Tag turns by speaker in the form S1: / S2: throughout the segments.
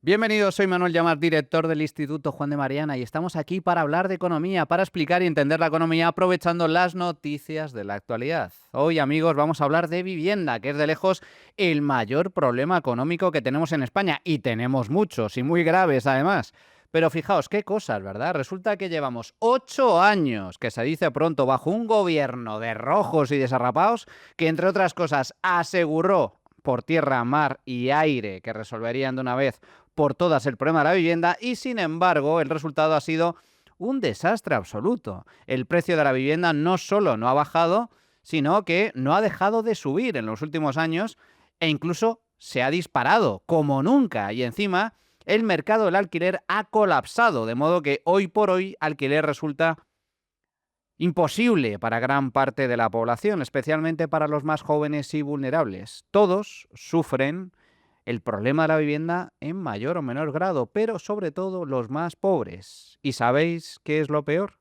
S1: Bienvenidos, soy Manuel Llamar, director del Instituto Juan de Mariana, y estamos aquí para hablar de economía, para explicar y entender la economía aprovechando las noticias de la actualidad. Hoy, amigos, vamos a hablar de vivienda, que es de lejos el mayor problema económico que tenemos en España, y tenemos muchos y muy graves además. Pero fijaos, qué cosas, ¿verdad? Resulta que llevamos 8 años, que se dice pronto, bajo un gobierno de rojos y desarrapados, que entre otras cosas aseguró por tierra, mar y aire que resolverían de una vez por todas el problema de la vivienda y, sin embargo, el resultado ha sido un desastre absoluto. El precio de la vivienda no solo no ha bajado, sino que no ha dejado de subir en los últimos años e incluso se ha disparado como nunca. Y encima, el mercado del alquiler ha colapsado, de modo que hoy por hoy alquiler resulta imposible para gran parte de la población, especialmente para los más jóvenes y vulnerables. Todos sufren el problema de la vivienda en mayor o menor grado, pero sobre todo los más pobres. ¿Y sabéis qué es lo peor?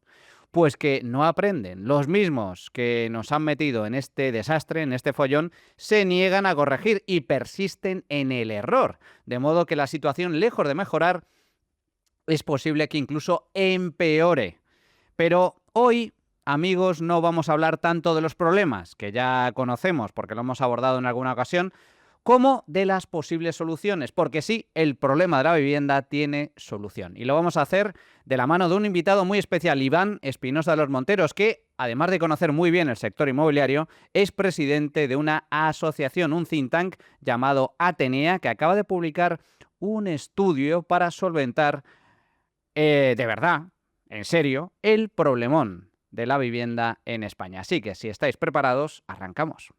S1: Pues que no aprenden. Los mismos que nos han metido en este desastre, en este follón, se niegan a corregir y persisten en el error. De modo que la situación, lejos de mejorar, es posible que incluso empeore. Pero hoy, amigos, no vamos a hablar tanto de los problemas, que ya conocemos porque lo hemos abordado en alguna ocasión, como de las posibles soluciones, porque sí, el problema de la vivienda tiene solución. Y lo vamos a hacer de la mano de un invitado muy especial, Iván Espinosa de los Monteros, que, además de conocer muy bien el sector inmobiliario, es presidente de una asociación, un think tank llamado Atenea, que acaba de publicar un estudio para solventar de verdad, en serio, el problemón de la vivienda en España. Así que si estáis preparados, arrancamos.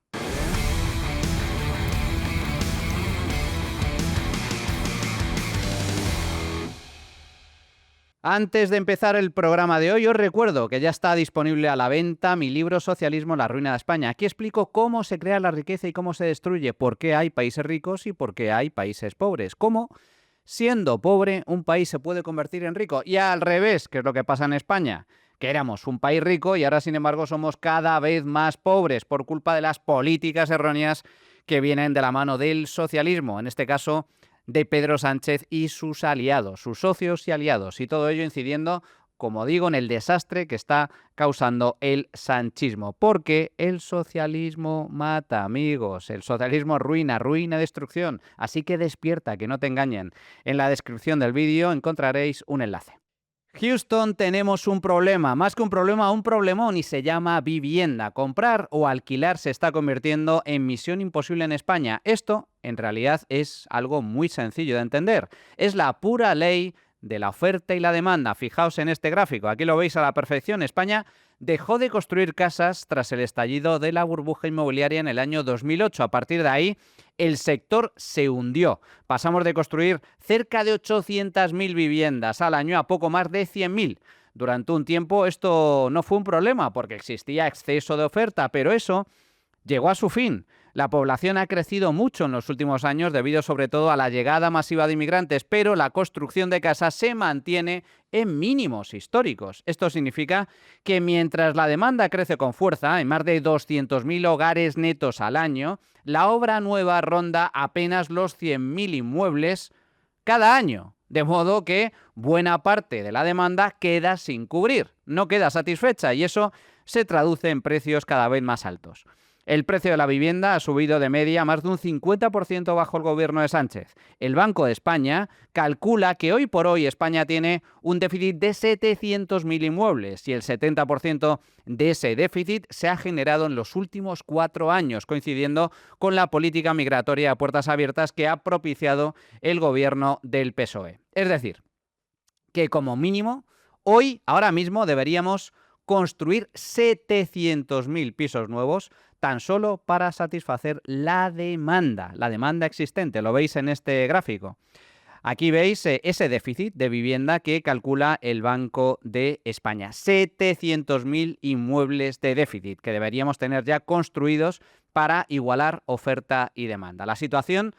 S1: Antes de empezar el programa de hoy, os recuerdo que ya está disponible a la venta mi libro Socialismo, la ruina de España. Aquí explico cómo se crea la riqueza y cómo se destruye, por qué hay países ricos y por qué hay países pobres, cómo, siendo pobre, un país se puede convertir en rico. Y al revés, que es lo que pasa en España, que éramos un país rico y ahora, sin embargo, somos cada vez más pobres por culpa de las políticas erróneas que vienen de la mano del socialismo, en este caso de Pedro Sánchez y sus aliados, sus socios y aliados, y todo ello incidiendo, como digo, en el desastre que está causando el sanchismo, porque el socialismo mata, amigos, el socialismo arruina, destrucción, así que despierta, que no te engañen. En la descripción del vídeo encontraréis un enlace. Houston, tenemos un problema, más que un problemón, y se llama vivienda. Comprar o alquilar se está convirtiendo en misión imposible en España. Esto, en realidad, es algo muy sencillo de entender. Es la pura ley de la oferta y la demanda. Fijaos en este gráfico, aquí lo veis a la perfección. España dejó de construir casas tras el estallido de la burbuja inmobiliaria en el año 2008. A partir de ahí, el sector se hundió. Pasamos de construir cerca de 800.000 viviendas al año a poco más de 100.000. Durante un tiempo esto no fue un problema porque existía exceso de oferta, pero eso llegó a su fin. La población ha crecido mucho en los últimos años debido sobre todo a la llegada masiva de inmigrantes, pero la construcción de casas se mantiene en mínimos históricos. Esto significa que mientras la demanda crece con fuerza, en más de 200.000 hogares netos al año, la obra nueva ronda apenas los 100.000 inmuebles cada año. De modo que buena parte de la demanda queda sin cubrir, no queda satisfecha, y eso se traduce en precios cada vez más altos. El precio de la vivienda ha subido de media más de un 50% bajo el gobierno de Sánchez. El Banco de España calcula que hoy por hoy España tiene un déficit de 700.000 inmuebles y el 70% de ese déficit se ha generado en los últimos 4 años, coincidiendo con la política migratoria a puertas abiertas que ha propiciado el gobierno del PSOE. Es decir, que como mínimo, hoy, ahora mismo, deberíamos construir 700.000 pisos nuevos tan solo para satisfacer la demanda existente. Lo veis en este gráfico. Aquí veis ese déficit de vivienda que calcula el Banco de España. 700.000 inmuebles de déficit que deberíamos tener ya construidos para igualar oferta y demanda. La situación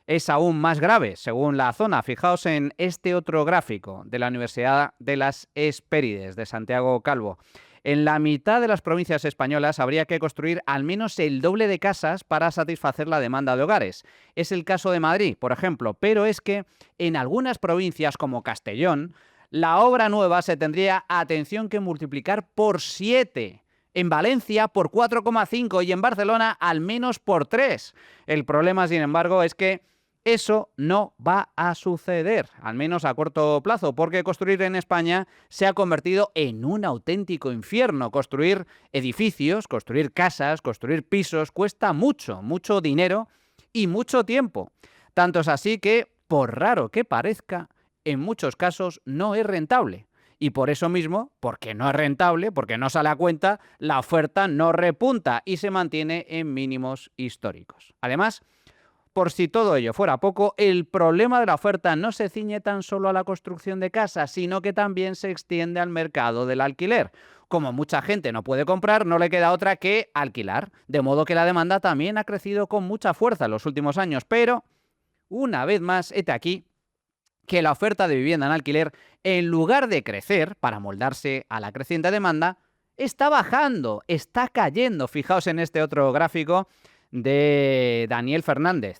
S1: es aún más grave, según la zona. Fijaos en este otro gráfico de la Universidad de las Hespérides, de Santiago Calvo. En la mitad de las provincias españolas habría que construir al menos el doble de casas para satisfacer la demanda de hogares. Es el caso de Madrid, por ejemplo, pero es que en algunas provincias como Castellón, la obra nueva se tendría, atención, que multiplicar por 7. En Valencia por 4,5 y en Barcelona al menos por 3. El problema, sin embargo, es que eso no va a suceder, al menos a corto plazo, porque construir en España se ha convertido en un auténtico infierno. Construir edificios, construir casas, construir pisos cuesta mucho, mucho dinero y mucho tiempo. Tanto es así que, por raro que parezca, en muchos casos no es rentable. Y por eso mismo, porque no es rentable, porque no sale a cuenta, la oferta no repunta y se mantiene en mínimos históricos. Además, por si todo ello fuera poco, el problema de la oferta no se ciñe tan solo a la construcción de casas, sino que también se extiende al mercado del alquiler. Como mucha gente no puede comprar, no le queda otra que alquilar, de modo que la demanda también ha crecido con mucha fuerza en los últimos años. Pero, una vez más, hete aquí que la oferta de vivienda en alquiler, en lugar de crecer para moldarse a la creciente demanda, está bajando, está cayendo. Fijaos en este otro gráfico de Daniel Fernández,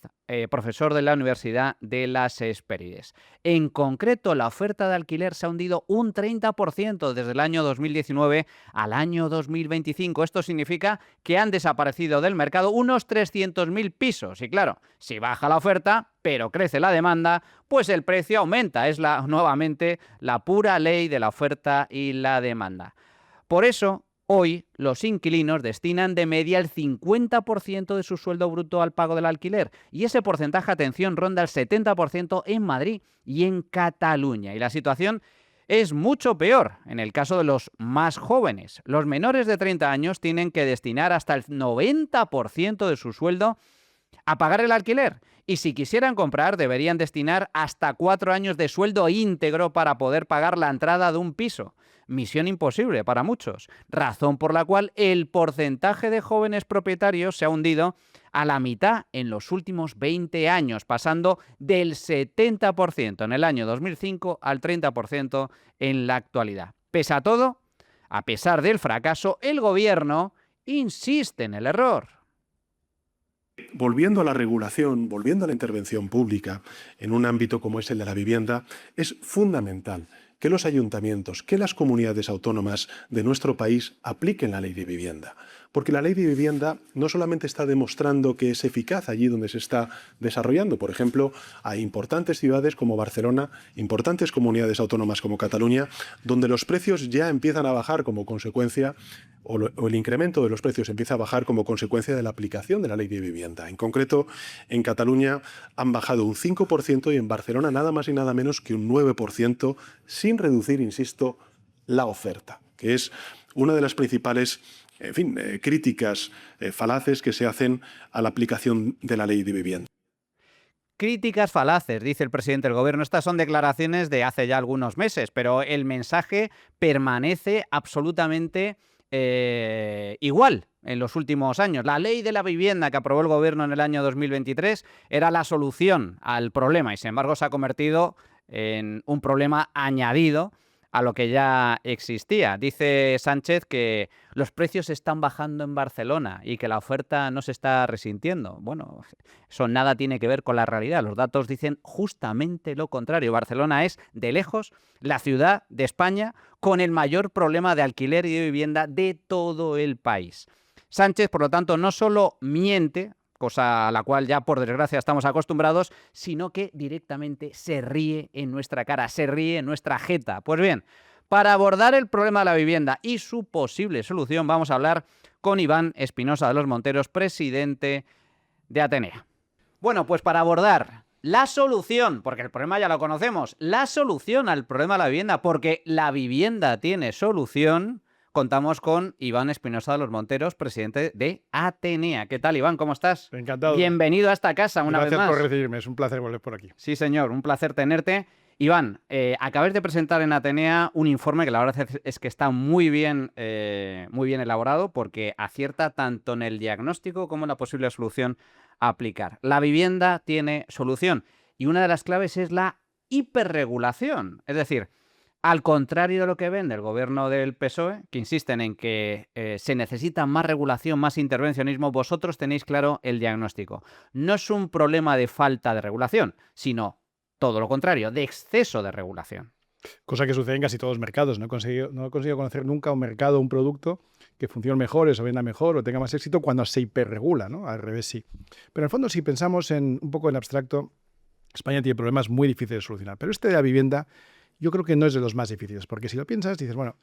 S1: profesor de la Universidad de las Hespérides. En concreto, la oferta de alquiler se ha hundido un 30% desde el año 2019 al año 2025. Esto significa que han desaparecido del mercado unos 300.000 pisos. Y claro, si baja la oferta, pero crece la demanda, pues el precio aumenta. Es nuevamente la pura ley de la oferta y la demanda. Por eso, hoy los inquilinos destinan de media el 50% de su sueldo bruto al pago del alquiler y ese porcentaje, atención, ronda el 70% en Madrid y en Cataluña. Y la situación es mucho peor en el caso de los más jóvenes. Los menores de 30 años tienen que destinar hasta el 90% de su sueldo a pagar el alquiler. Y si quisieran comprar, deberían destinar hasta 4 años de sueldo íntegro para poder pagar la entrada de un piso. Misión imposible para muchos, razón por la cual el porcentaje de jóvenes propietarios se ha hundido a la mitad en los últimos 20 años, pasando del 70% en el año 2005 al 30% en la actualidad. Pese a todo, a pesar del fracaso, el gobierno insiste en el error.
S2: Volviendo a la regulación, volviendo a la intervención pública en un ámbito como es el de la vivienda, es fundamental que los ayuntamientos, que las comunidades autónomas de nuestro país apliquen la ley de vivienda. Porque la ley de vivienda no solamente está demostrando que es eficaz allí donde se está desarrollando. Por ejemplo, hay importantes ciudades como Barcelona, importantes comunidades autónomas como Cataluña, donde los precios ya empiezan a bajar como consecuencia, o el incremento de los precios empieza a bajar como consecuencia de la aplicación de la ley de vivienda. En concreto, en Cataluña han bajado un 5% y en Barcelona nada más y nada menos que un 9%, sin reducir, insisto, la oferta, que es una de las principales críticas falaces que se hacen a la aplicación de la ley de vivienda.
S1: Críticas falaces, dice el presidente del gobierno. Estas son declaraciones de hace ya algunos meses, pero el mensaje permanece absolutamente igual en los últimos años. La ley de la vivienda que aprobó el gobierno en el año 2023 era la solución al problema y, sin embargo, se ha convertido en un problema añadido a lo que ya existía. Dice Sánchez que los precios están bajando en Barcelona y que la oferta no se está resintiendo. Bueno, eso nada tiene que ver con la realidad. Los datos dicen justamente lo contrario. Barcelona es, de lejos, la ciudad de España con el mayor problema de alquiler y de vivienda de todo el país. Sánchez, por lo tanto, no solo miente, cosa a la cual ya por desgracia estamos acostumbrados, sino que directamente se ríe en nuestra cara, se ríe en nuestra jeta. Pues bien, para abordar el problema de la vivienda y su posible solución vamos a hablar con Iván Espinosa de los Monteros, presidente de Atenea. Bueno, pues para abordar la solución, porque el problema ya lo conocemos, la solución al problema de la vivienda, porque la vivienda tiene solución, contamos con Iván Espinosa de los Monteros, presidente de Atenea. ¿Qué tal, Iván? ¿Cómo estás?
S3: Encantado.
S1: Bienvenido a esta casa una vez más.
S3: Gracias por recibirme, es un placer volver por aquí.
S1: Sí, señor, un placer tenerte. Iván, acabas de presentar en Atenea un informe que la verdad es que está muy bien elaborado porque acierta tanto en el diagnóstico como en la posible solución a aplicar. La vivienda tiene solución y una de las claves es la hiperregulación. Es decir, Al contrario de lo que vende el gobierno del PSOE, que insisten en que se necesita más regulación, más intervencionismo, vosotros tenéis claro el diagnóstico. No es un problema de falta de regulación, sino todo lo contrario, de exceso de regulación.
S3: Cosa que sucede en casi todos los mercados. No he conseguido conocer nunca un mercado, un producto que funcione mejor, o venda mejor, o tenga más éxito cuando se hiperregula, ¿no? Al revés, sí. Pero en el fondo, si pensamos un poco en abstracto, España tiene problemas muy difíciles de solucionar. Pero este de la vivienda yo creo que no es de los más difíciles, porque si lo piensas, dices, bueno,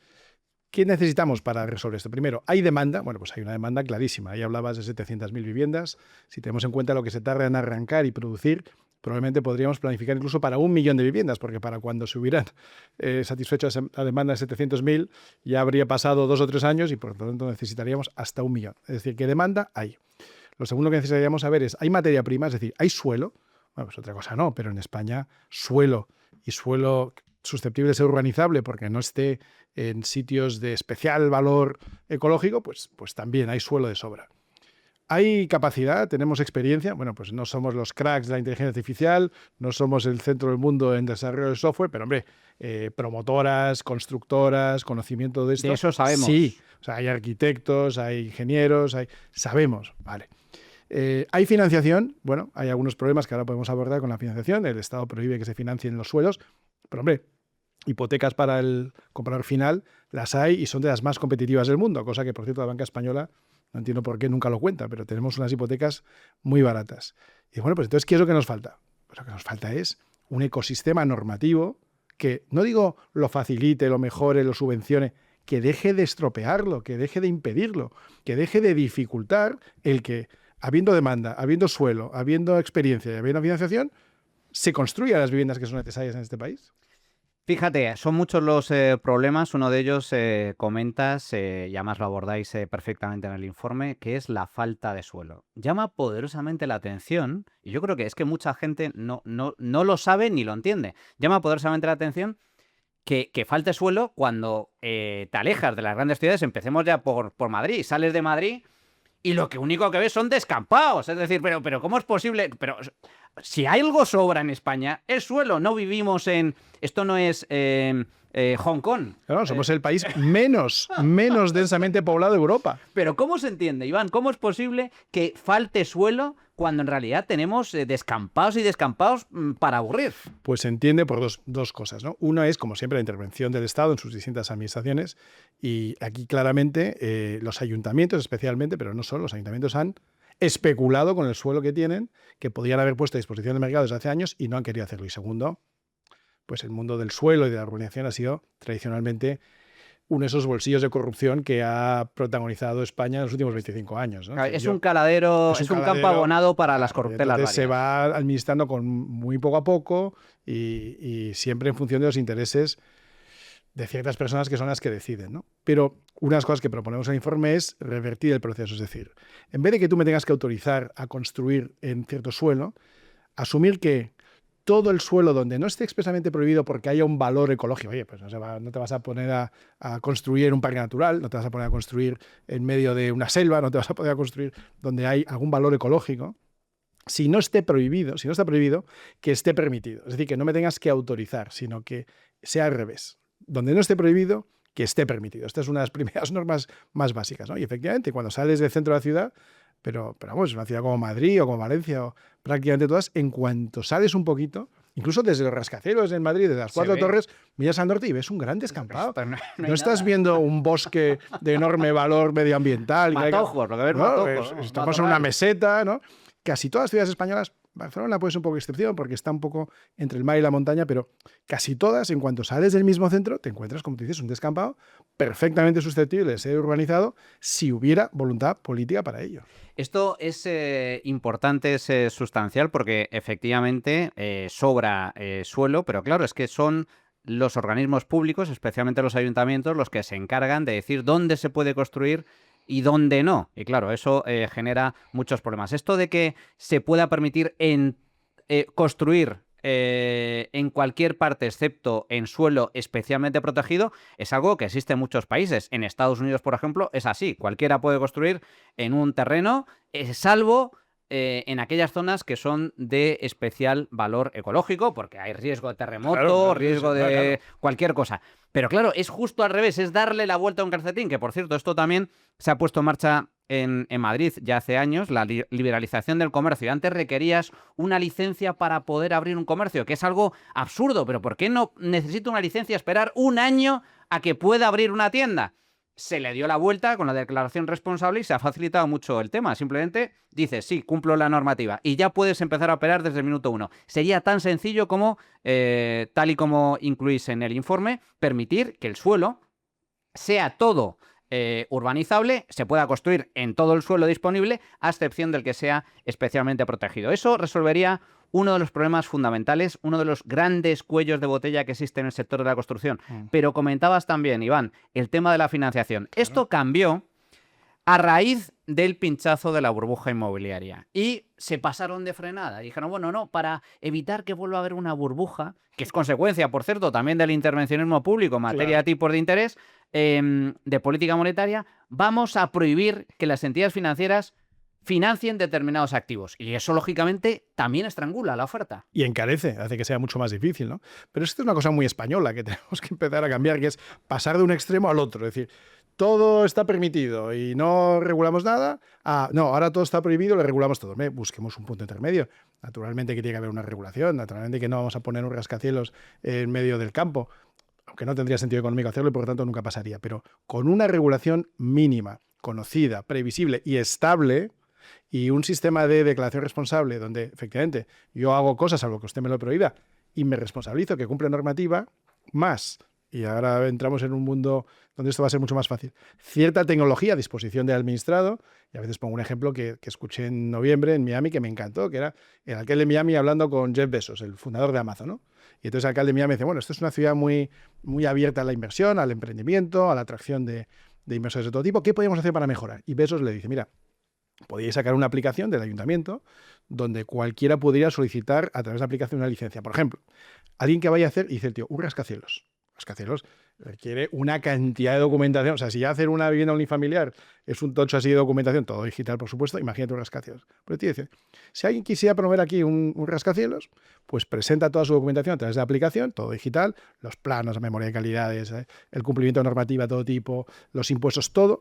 S3: ¿qué necesitamos para resolver esto? Primero, ¿hay demanda? Bueno, pues hay una demanda clarísima. Ahí hablabas de 700.000 viviendas. Si tenemos en cuenta lo que se tarda en arrancar y producir, probablemente podríamos planificar incluso para 1 millón de viviendas, porque para cuando se hubieran satisfecho la demanda de 700.000 ya habría pasado 2 o 3 años y por lo tanto necesitaríamos hasta 1 millón. Es decir, ¿qué demanda hay? Lo segundo que necesitaríamos saber es, ¿hay materia prima? Es decir, ¿hay suelo? Bueno, pues otra cosa no, pero en España suelo y suelo susceptible de ser urbanizable porque no esté en sitios de especial valor ecológico, pues también hay suelo de sobra. ¿Hay capacidad? ¿Tenemos experiencia? Bueno, pues no somos los cracks de la inteligencia artificial, no somos el centro del mundo en desarrollo de software, pero hombre, promotoras, constructoras, conocimiento de esto.
S1: De eso sabemos.
S3: Sí, o sea, hay arquitectos, hay ingenieros, sabemos, vale. ¿Hay financiación? Bueno, hay algunos problemas que ahora podemos abordar con la financiación. El Estado prohíbe que se financien los suelos, pero hombre, hipotecas para el comprador final las hay y son de las más competitivas del mundo, cosa que, por cierto, la banca española, no entiendo por qué, nunca lo cuenta, pero tenemos unas hipotecas muy baratas. Y bueno, pues entonces, ¿qué es lo que nos falta? Pues lo que nos falta es un ecosistema normativo que, no digo lo facilite, lo mejore, lo subvencione, que deje de estropearlo, que deje de impedirlo, que deje de dificultar el que, habiendo demanda, habiendo suelo, habiendo experiencia y habiendo financiación, se construyan las viviendas que son necesarias en este país.
S1: Fíjate, son muchos los problemas. Uno de ellos comentas, y además lo abordáis perfectamente en el informe, que es la falta de suelo. Llama poderosamente la atención, y yo creo que es que mucha gente no lo sabe ni lo entiende. Llama poderosamente la atención que falte suelo cuando te alejas de las grandes ciudades. Empecemos ya por Madrid. Sales de Madrid y lo único que ves son descampados. Es decir, pero ¿cómo es posible? Pero si algo sobra en España, es suelo. No vivimos en... Esto no es Hong Kong.
S3: Claro, somos el país menos densamente poblado de Europa.
S1: Pero ¿cómo se entiende, Iván? ¿Cómo es posible que falte suelo cuando en realidad tenemos descampados y descampados para aburrir?
S3: Pues se entiende por dos cosas, ¿no? Una es, como siempre, la intervención del Estado en sus distintas administraciones, y aquí claramente los ayuntamientos especialmente, pero no solo, los ayuntamientos han especulado con el suelo que tienen, que podían haber puesto a disposición del mercado desde hace años y no han querido hacerlo. Y segundo, pues el mundo del suelo y de la urbanización ha sido tradicionalmente uno de esos bolsillos de corrupción que ha protagonizado España en los últimos 25 años, ¿no?
S1: Es un caladero, es un campo abonado para las corruptelas varias.
S3: Se va administrando con muy poco a poco y siempre en función de los intereses de ciertas personas que son las que deciden, ¿no? Pero una de las cosas que proponemos en el informe es revertir el proceso. Es decir, en vez de que tú me tengas que autorizar a construir en cierto suelo, asumir que todo el suelo donde no esté expresamente prohibido porque haya un valor ecológico, oye, pues no te vas a poner a construir en un parque natural, no te vas a poner a construir en medio de una selva, no te vas a poner a construir donde hay algún valor ecológico, si no está prohibido, que esté permitido. Es decir, que no me tengas que autorizar, sino que sea al revés. Donde no esté prohibido, que esté permitido. Esta es una de las primeras normas más básicas, ¿no? Y efectivamente, cuando sales del centro de la ciudad, pero vamos, una ciudad como Madrid o como Valencia, o prácticamente todas, en cuanto sales un poquito, incluso desde los rascacielos en Madrid, desde las Cuatro Torres, miras al norte y ves un gran descampado. No estás viendo un bosque de enorme valor medioambiental.
S1: Matojos, lo que ves,
S3: ¿no?
S1: matojos.
S3: Estamos en una meseta, ¿no? Casi todas las ciudades españolas, Barcelona puede ser un poco excepción porque está un poco entre el mar y la montaña, pero casi todas, en cuanto sales del mismo centro, te encuentras, como tú dices, un descampado perfectamente susceptible de ser urbanizado si hubiera voluntad política para ello.
S1: Esto es importante, es sustancial, porque efectivamente sobra suelo, pero claro, es que son los organismos públicos, especialmente los ayuntamientos, los que se encargan de decir dónde se puede construir y dónde no. Y claro, eso genera muchos problemas. Esto de que se pueda permitir construir en cualquier parte excepto en suelo especialmente protegido es algo que existe en muchos países. En Estados Unidos, por ejemplo, es así. Cualquiera puede construir en un terreno, salvo en aquellas zonas que son de especial valor ecológico, porque hay riesgo de terremoto,
S3: Claro,
S1: riesgo de
S3: claro.
S1: cualquier cosa. Pero claro, es justo al revés, es darle la vuelta a un calcetín, que por cierto, esto también se ha puesto en marcha en Madrid ya hace años, la liberalización del comercio. Antes requerías una licencia para poder abrir un comercio, que es algo absurdo, pero ¿por qué no necesito una licencia esperar un año a que pueda abrir una tienda? Se le dio la vuelta con la declaración responsable y se ha facilitado mucho el tema. Simplemente dices, sí, cumplo la normativa y ya puedes empezar a operar desde el minuto 1. Sería tan sencillo como, tal y como incluís en el informe, permitir que el suelo sea todo urbanizable, se pueda construir en todo el suelo disponible, a excepción del que sea especialmente protegido. Eso resolvería uno de los problemas fundamentales, uno de los grandes cuellos de botella que existe en el sector de la construcción. Pero comentabas también, Iván, el tema de la financiación. Esto cambió a raíz del pinchazo de la burbuja inmobiliaria. Y se pasaron de frenada. Dijeron, bueno, no, para evitar que vuelva a haber una burbuja, que es consecuencia, por cierto, también del intervencionismo público en materia de tipos de interés, de política monetaria, vamos a prohibir que las entidades financieras financien determinados activos. Y eso, lógicamente, también estrangula la oferta.
S3: Y encarece, hace que sea mucho más difícil, ¿no? Pero esto es una cosa muy española que tenemos que empezar a cambiar, que es pasar de un extremo al otro. Es decir, todo está permitido y no regulamos nada. No, ahora todo está prohibido, lo regulamos todo. Busquemos un punto intermedio. Naturalmente que tiene que haber una regulación, naturalmente que no vamos a poner un rascacielos en medio del campo, aunque no tendría sentido económico hacerlo y por lo tanto nunca pasaría. Pero con una regulación mínima, conocida, previsible y estable, y un sistema de declaración responsable donde efectivamente yo hago cosas a lo que usted me lo prohíba y me responsabilizo que cumple normativa, más, y ahora entramos en un mundo donde esto va a ser mucho más fácil, cierta tecnología a disposición del administrado. Y a veces pongo un ejemplo que escuché en noviembre en Miami que me encantó, que era el alcalde de Miami hablando con Jeff Bezos, el fundador de Amazon, ¿no? Y entonces el alcalde de Miami dice, bueno, esto es una ciudad muy, muy abierta a la inversión, al emprendimiento, a la atracción de inversores de todo tipo. ¿Qué podemos hacer para mejorar? Y Bezos le dice, mira, podíais sacar una aplicación del ayuntamiento donde cualquiera pudiera solicitar a través de la aplicación una licencia. Por ejemplo, alguien que vaya a hacer, dice el tío, un rascacielos. Rascacielos requiere una cantidad de documentación. O sea, si ya hacer una vivienda unifamiliar es un tocho así de documentación, todo digital, por supuesto, imagínate un rascacielos. Pero el tío dice, si alguien quisiera promover aquí un rascacielos, pues presenta toda su documentación a través de la aplicación, todo digital, los planos, la memoria de calidades, el cumplimiento de normativa de todo tipo, los impuestos, todo.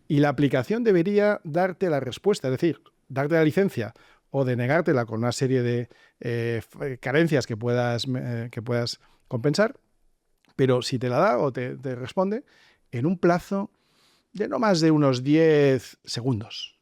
S3: Y la aplicación debería darte la respuesta, es decir, darte la licencia o denegártela con una serie de carencias que puedas compensar, pero si te la da o te responde en un plazo de no más de unos 10 segundos.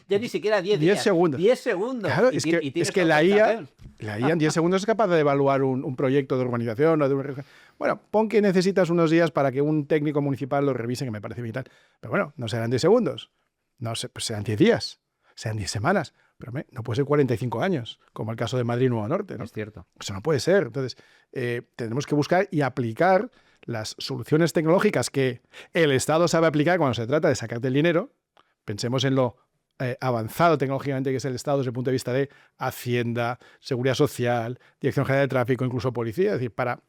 S1: Ya ni siquiera 10
S3: 10 segundos.
S1: 10 segundos.
S3: Claro, es que la IA en 10 segundos es capaz de evaluar un proyecto de urbanización o de un... Bueno, pon que necesitas unos días para que un técnico municipal lo revise, que me parece vital. Pero bueno, no serán 10 segundos. No, pues serán 10 días. Serán 10 semanas. Pero no puede ser 45 años, como el caso de Madrid Nuevo Norte, ¿no?
S1: Es cierto.
S3: Eso no puede ser. Entonces, tenemos que buscar y aplicar las soluciones tecnológicas que el Estado sabe aplicar cuando se trata de sacarte el dinero. Pensemos en lo avanzado tecnológicamente que es el Estado desde el punto de vista de Hacienda, Seguridad Social, Dirección General de Tráfico, incluso Policía. Es decir, para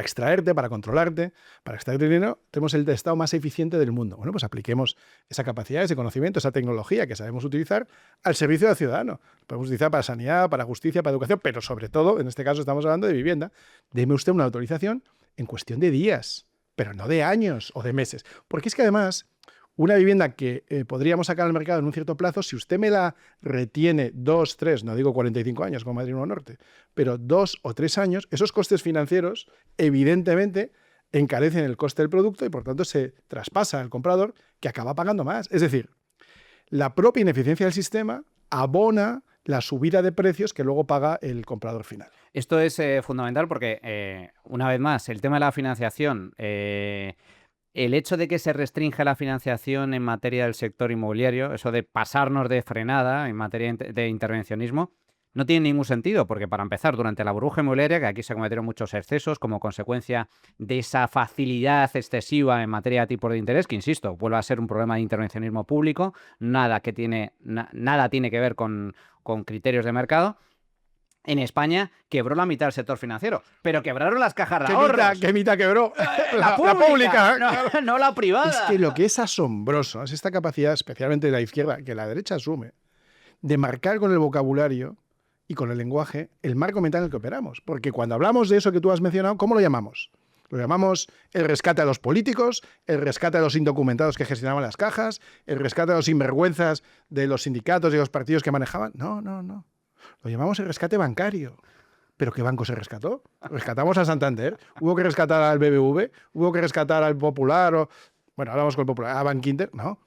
S3: extraerte, para controlarte, para extraerte dinero, tenemos el Estado más eficiente del mundo. Bueno, pues apliquemos esa capacidad, ese conocimiento, esa tecnología que sabemos utilizar al servicio del ciudadano. Lo podemos utilizar para sanidad, para justicia, para educación, pero sobre todo, en este caso estamos hablando de vivienda. Deme usted una autorización en cuestión de días, pero no de años o de meses. Porque es que además, una vivienda que podríamos sacar al mercado en un cierto plazo, si usted me la retiene 2, 3, no digo 45 años como Madrid Nuevo Norte, pero 2 o 3 años, esos costes financieros evidentemente encarecen el coste del producto y por tanto se traspasa al comprador que acaba pagando más. Es decir, la propia ineficiencia del sistema abona la subida de precios que luego paga el comprador final.
S1: Esto es fundamental porque, una vez más, el tema de la financiación... el hecho de que se restrinja la financiación en materia del sector inmobiliario, eso de pasarnos de frenada en materia de intervencionismo, no tiene ningún sentido, porque para empezar, durante la burbuja inmobiliaria, que aquí se cometieron muchos excesos como consecuencia de esa facilidad excesiva en materia de tipos de interés, que insisto, vuelve a ser un problema de intervencionismo público, nada tiene que ver con criterios de mercado. En España quebró la mitad del sector financiero, pero quebraron las cajas de ahorros.
S3: ¿Qué mitad quebró?
S1: La pública, no la privada.
S3: Es que lo que es asombroso es esta capacidad, especialmente de la izquierda, que la derecha asume, de marcar con el vocabulario y con el lenguaje el marco mental en el que operamos. Porque cuando hablamos de eso que tú has mencionado, ¿cómo lo llamamos? Lo llamamos el rescate a los políticos, el rescate a los indocumentados que gestionaban las cajas, el rescate a los sinvergüenzas de los sindicatos y los partidos que manejaban. No. Lo llamamos el rescate bancario. ¿Pero qué banco se rescató? Rescatamos a Santander, hubo que rescatar al BBV, hubo que rescatar al Popular, bueno, hablamos con el Popular, a Bankinter. No,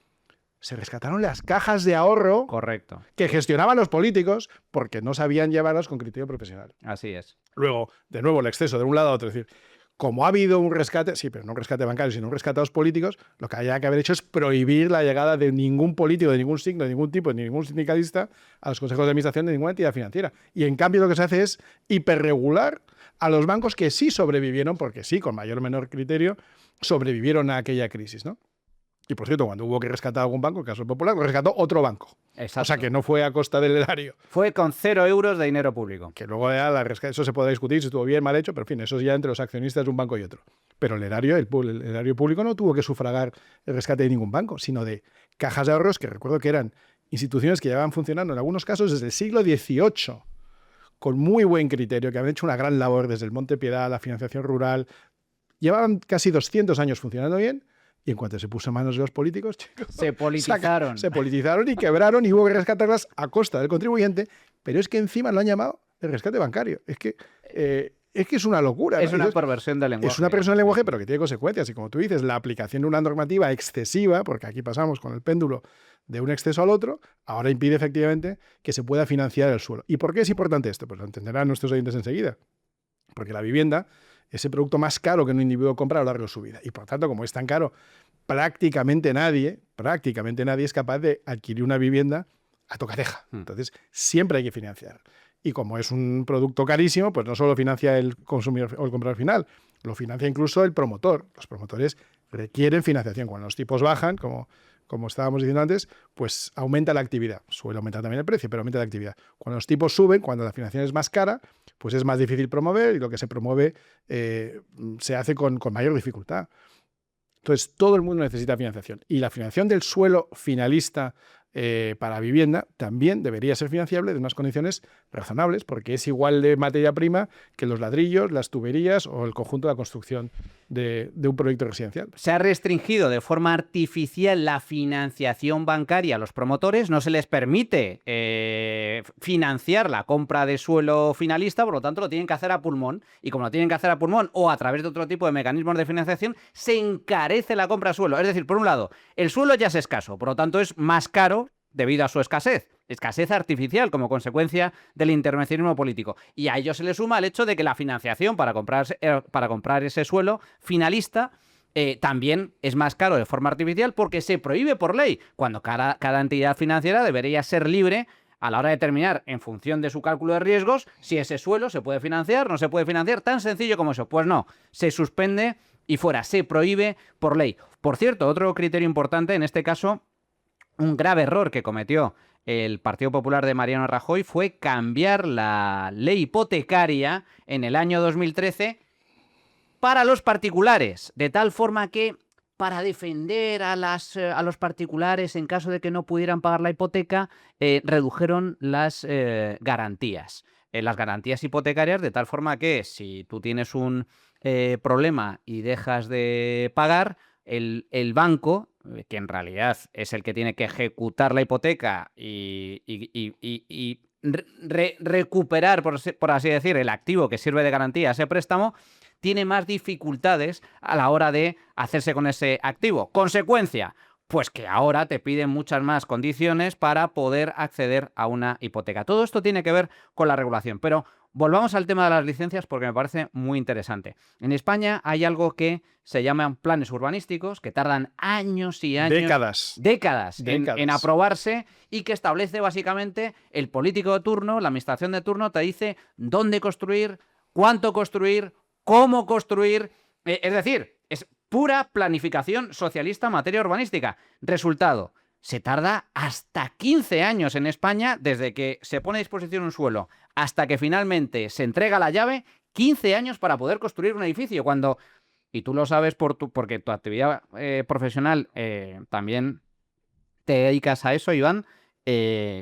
S3: se rescataron las cajas de ahorro.
S1: Correcto.
S3: Que gestionaban los políticos porque no sabían llevarlas con criterio profesional.
S1: Así es.
S3: Luego, de nuevo, el exceso de un lado a otro. Es decir, como ha habido un rescate, sí, pero no un rescate bancario, sino un rescate a los políticos, lo que haya que haber hecho es prohibir la llegada de ningún político, de ningún signo, de ningún tipo, ni ningún sindicalista a los consejos de administración de ninguna entidad financiera. Y en cambio lo que se hace es hiperregular a los bancos que sí sobrevivieron, porque sí, con mayor o menor criterio, sobrevivieron a aquella crisis, ¿no? Y por cierto, cuando hubo que rescatar algún banco, el caso del Popular, lo rescató otro banco.
S1: Exacto.
S3: O sea que no fue a costa del erario.
S1: Fue con 0 euros de dinero público.
S3: Que luego ya eso se podrá discutir si estuvo bien, mal hecho, pero en fin, eso es ya entre los accionistas de un banco y otro. Pero el erario público no tuvo que sufragar el rescate de ningún banco, sino de cajas de ahorros, que recuerdo que eran instituciones que llevaban funcionando en algunos casos desde el siglo XVIII, con muy buen criterio, que habían hecho una gran labor desde el Monte Piedad, la financiación rural. Llevaban casi 200 años funcionando bien. Y en cuanto se puso en manos de los políticos, chicos,
S1: se politizaron.
S3: Se politizaron y quebraron y hubo que rescatarlas a costa del contribuyente, pero es que encima lo han llamado el rescate bancario. Es que es una locura.
S1: Es una perversión del lenguaje.
S3: Es una perversión del lenguaje, pero que tiene consecuencias. Y como tú dices, la aplicación de una normativa excesiva, porque aquí pasamos con el péndulo de un exceso al otro, ahora impide efectivamente que se pueda financiar el suelo. ¿Y por qué es importante esto? Pues lo entenderán nuestros oyentes enseguida. Porque la vivienda es el producto más caro que un individuo compra a lo largo de su vida. Y por tanto, como es tan caro, prácticamente nadie es capaz de adquirir una vivienda a tocateja. Entonces, siempre hay que financiar. Y como es un producto carísimo, pues no solo financia el consumidor o el comprador final, lo financia incluso el promotor. Los promotores requieren financiación. Cuando los tipos bajan, como estábamos diciendo antes, pues aumenta la actividad. Suele aumentar también el precio, pero aumenta la actividad. Cuando los tipos suben, cuando la financiación es más cara, pues es más difícil promover y lo que se promueve se hace con mayor dificultad. Entonces, todo el mundo necesita financiación. Y la financiación del suelo finalista para vivienda también debería ser financiable de unas condiciones razonables, porque es igual de materia prima que los ladrillos, las tuberías o el conjunto de la construcción de un proyecto residencial.
S1: Se ha restringido de forma artificial la financiación bancaria a los promotores, no se les permite financiar la compra de suelo finalista, por lo tanto lo tienen que hacer a pulmón, y como lo tienen que hacer a pulmón o a través de otro tipo de mecanismos de financiación, se encarece la compra de suelo. Es decir, por un lado, el suelo ya es escaso, por lo tanto es más caro debido a su escasez artificial como consecuencia del intervencionismo político. Y a ello se le suma el hecho de que la financiación para comprar ese suelo finalista también es más caro de forma artificial porque se prohíbe por ley, cuando cada entidad financiera debería ser libre a la hora de determinar, en función de su cálculo de riesgos, si ese suelo se puede financiar, no se puede financiar, tan sencillo como eso. Pues no, se suspende y fuera, se prohíbe por ley. Por cierto, otro criterio importante, en este caso, un grave error que cometió el Partido Popular de Mariano Rajoy fue cambiar la ley hipotecaria en el año 2013 para los particulares, de tal forma que para defender a los particulares en caso de que no pudieran pagar la hipoteca, redujeron las garantías. Las garantías hipotecarias, de tal forma que si tú tienes un problema y dejas de pagar, el banco, que en realidad es el que tiene que ejecutar la hipoteca y recuperar, por así decir, el activo que sirve de garantía a ese préstamo, tiene más dificultades a la hora de hacerse con ese activo. Consecuencia, pues que ahora te piden muchas más condiciones para poder acceder a una hipoteca. Todo esto tiene que ver con la regulación, pero volvamos al tema de las licencias porque me parece muy interesante. En España hay algo que se llaman planes urbanísticos, que tardan años y años... Décadas. En aprobarse, y que establece básicamente el político de turno, la administración de turno, te dice dónde construir, cuánto construir, cómo construir. Es decir, es pura planificación socialista en materia urbanística. Resultado, se tarda hasta 15 años en España desde que se pone a disposición un suelo hasta que finalmente se entrega la llave, 15 años para poder construir un edificio. Cuando, y tú lo sabes porque tu actividad profesional también te dedicas a eso, Iván,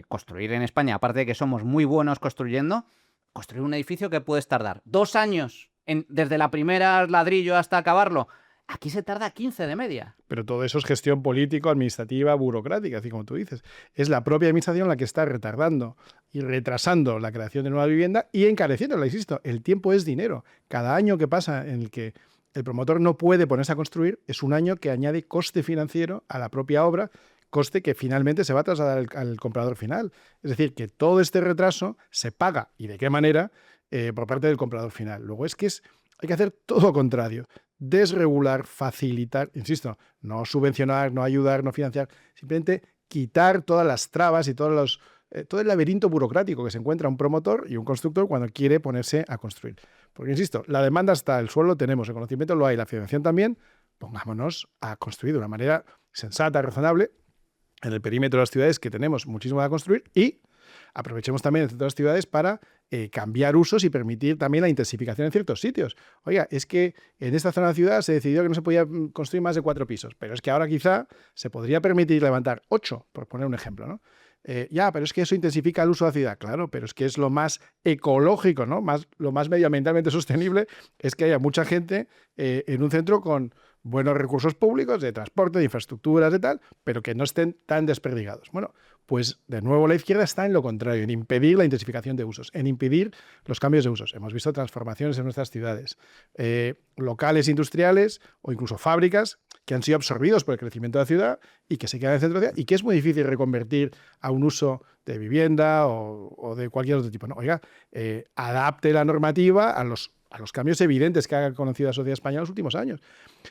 S1: construir en España, aparte de que somos muy buenos construyendo, construir un edificio que puedes tardar 2 años desde la primera ladrillo hasta acabarlo. Aquí se tarda 15 de media.
S3: Pero todo eso es gestión político, administrativa, burocrática, así como tú dices. Es la propia administración la que está retardando y retrasando la creación de nueva vivienda y encareciéndola, insisto. El tiempo es dinero. Cada año que pasa en el que el promotor no puede ponerse a construir es un año que añade coste financiero a la propia obra, coste que finalmente se va a trasladar al comprador final. Es decir, que todo este retraso se paga, ¿y de qué manera?, por parte del comprador final. Luego hay que hacer todo lo contrario. Desregular, facilitar, insisto, no subvencionar, no ayudar, no financiar, simplemente quitar todas las trabas y todo el laberinto burocrático que se encuentra un promotor y un constructor cuando quiere ponerse a construir. Porque, insisto, la demanda está, el suelo tenemos, el conocimiento lo hay, la financiación también. Pongámonos a construir de una manera sensata, razonable, en el perímetro de las ciudades, que tenemos muchísimo a construir, y aprovechemos también el centro de las ciudades para cambiar usos y permitir también la intensificación en ciertos sitios. Oiga, es que en esta zona de la ciudad se decidió que no se podía construir más de 4 pisos, pero es que ahora quizá se podría permitir levantar 8, por poner un ejemplo, ¿no? Pero es que eso intensifica el uso de la ciudad. Claro, pero es que es lo más ecológico, ¿no? Lo más medioambientalmente sostenible es que haya mucha gente en un centro con buenos recursos públicos de transporte, de infraestructuras, de tal, pero que no estén tan desperdigados. Bueno, pues de nuevo la izquierda está en lo contrario, en impedir la intensificación de usos, en impedir los cambios de usos. Hemos visto transformaciones en nuestras ciudades, locales industriales o incluso fábricas que han sido absorbidos por el crecimiento de la ciudad y que se quedan en el centro de la ciudad y que es muy difícil reconvertir a un uso de vivienda o de cualquier otro tipo. No, oiga, adapte la normativa a los cambios evidentes que ha conocido la sociedad española en los últimos años.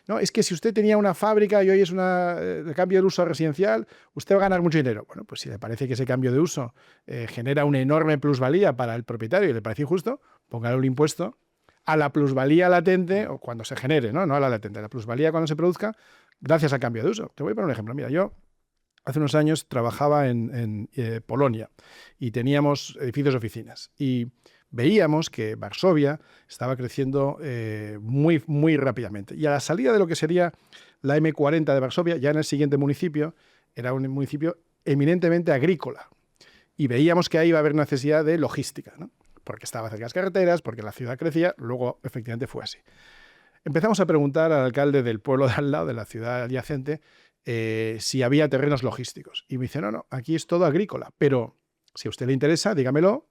S3: No, es que si usted tenía una fábrica y hoy es de cambio de uso residencial, usted va a ganar mucho dinero. Bueno, pues si le parece que ese cambio de uso genera una enorme plusvalía para el propietario y le parece injusto, póngale un impuesto a la plusvalía latente, o cuando se genere, no a la latente, la plusvalía cuando se produzca, gracias al cambio de uso. Te voy a poner un ejemplo. Mira, yo hace unos años trabajaba en Polonia y teníamos edificios de oficinas y veíamos que Varsovia estaba creciendo muy, muy rápidamente. Y a la salida de lo que sería la M40 de Varsovia, ya en el siguiente municipio, era un municipio eminentemente agrícola. Y veíamos que ahí iba a haber necesidad de logística, ¿no? Porque estaba cerca de las carreteras, porque la ciudad crecía, luego efectivamente fue así. Empezamos a preguntar al alcalde del pueblo de al lado, de la ciudad adyacente, si había terrenos logísticos. Y me dice, no, aquí es todo agrícola, pero si a usted le interesa, dígamelo,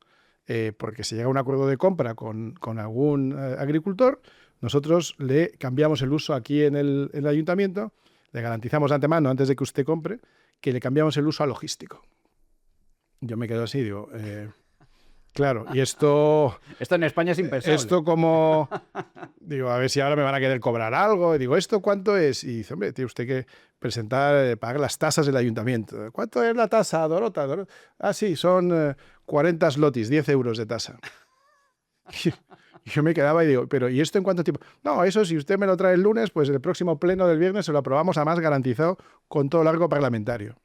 S3: porque si llega a un acuerdo de compra con algún agricultor, nosotros le cambiamos el uso aquí en el ayuntamiento, le garantizamos de antemano, antes de que usted compre, que le cambiamos el uso a logístico. Yo me quedo así, digo, claro, y esto...
S1: Esto en España es impensable.
S3: Esto como... Digo, a ver si ahora me van a querer cobrar algo. Y digo, ¿esto cuánto es? Y dice, hombre, tiene usted que presentar, pagar las tasas del ayuntamiento. ¿Cuánto es la tasa, Dorota? Ah, sí, son 40 zlotys, 10 euros de tasa. Y yo me quedaba y digo, pero ¿y esto en cuánto tiempo? No, eso si usted me lo trae el lunes, pues el próximo pleno del viernes se lo aprobamos, además garantizado con todo largo parlamentario.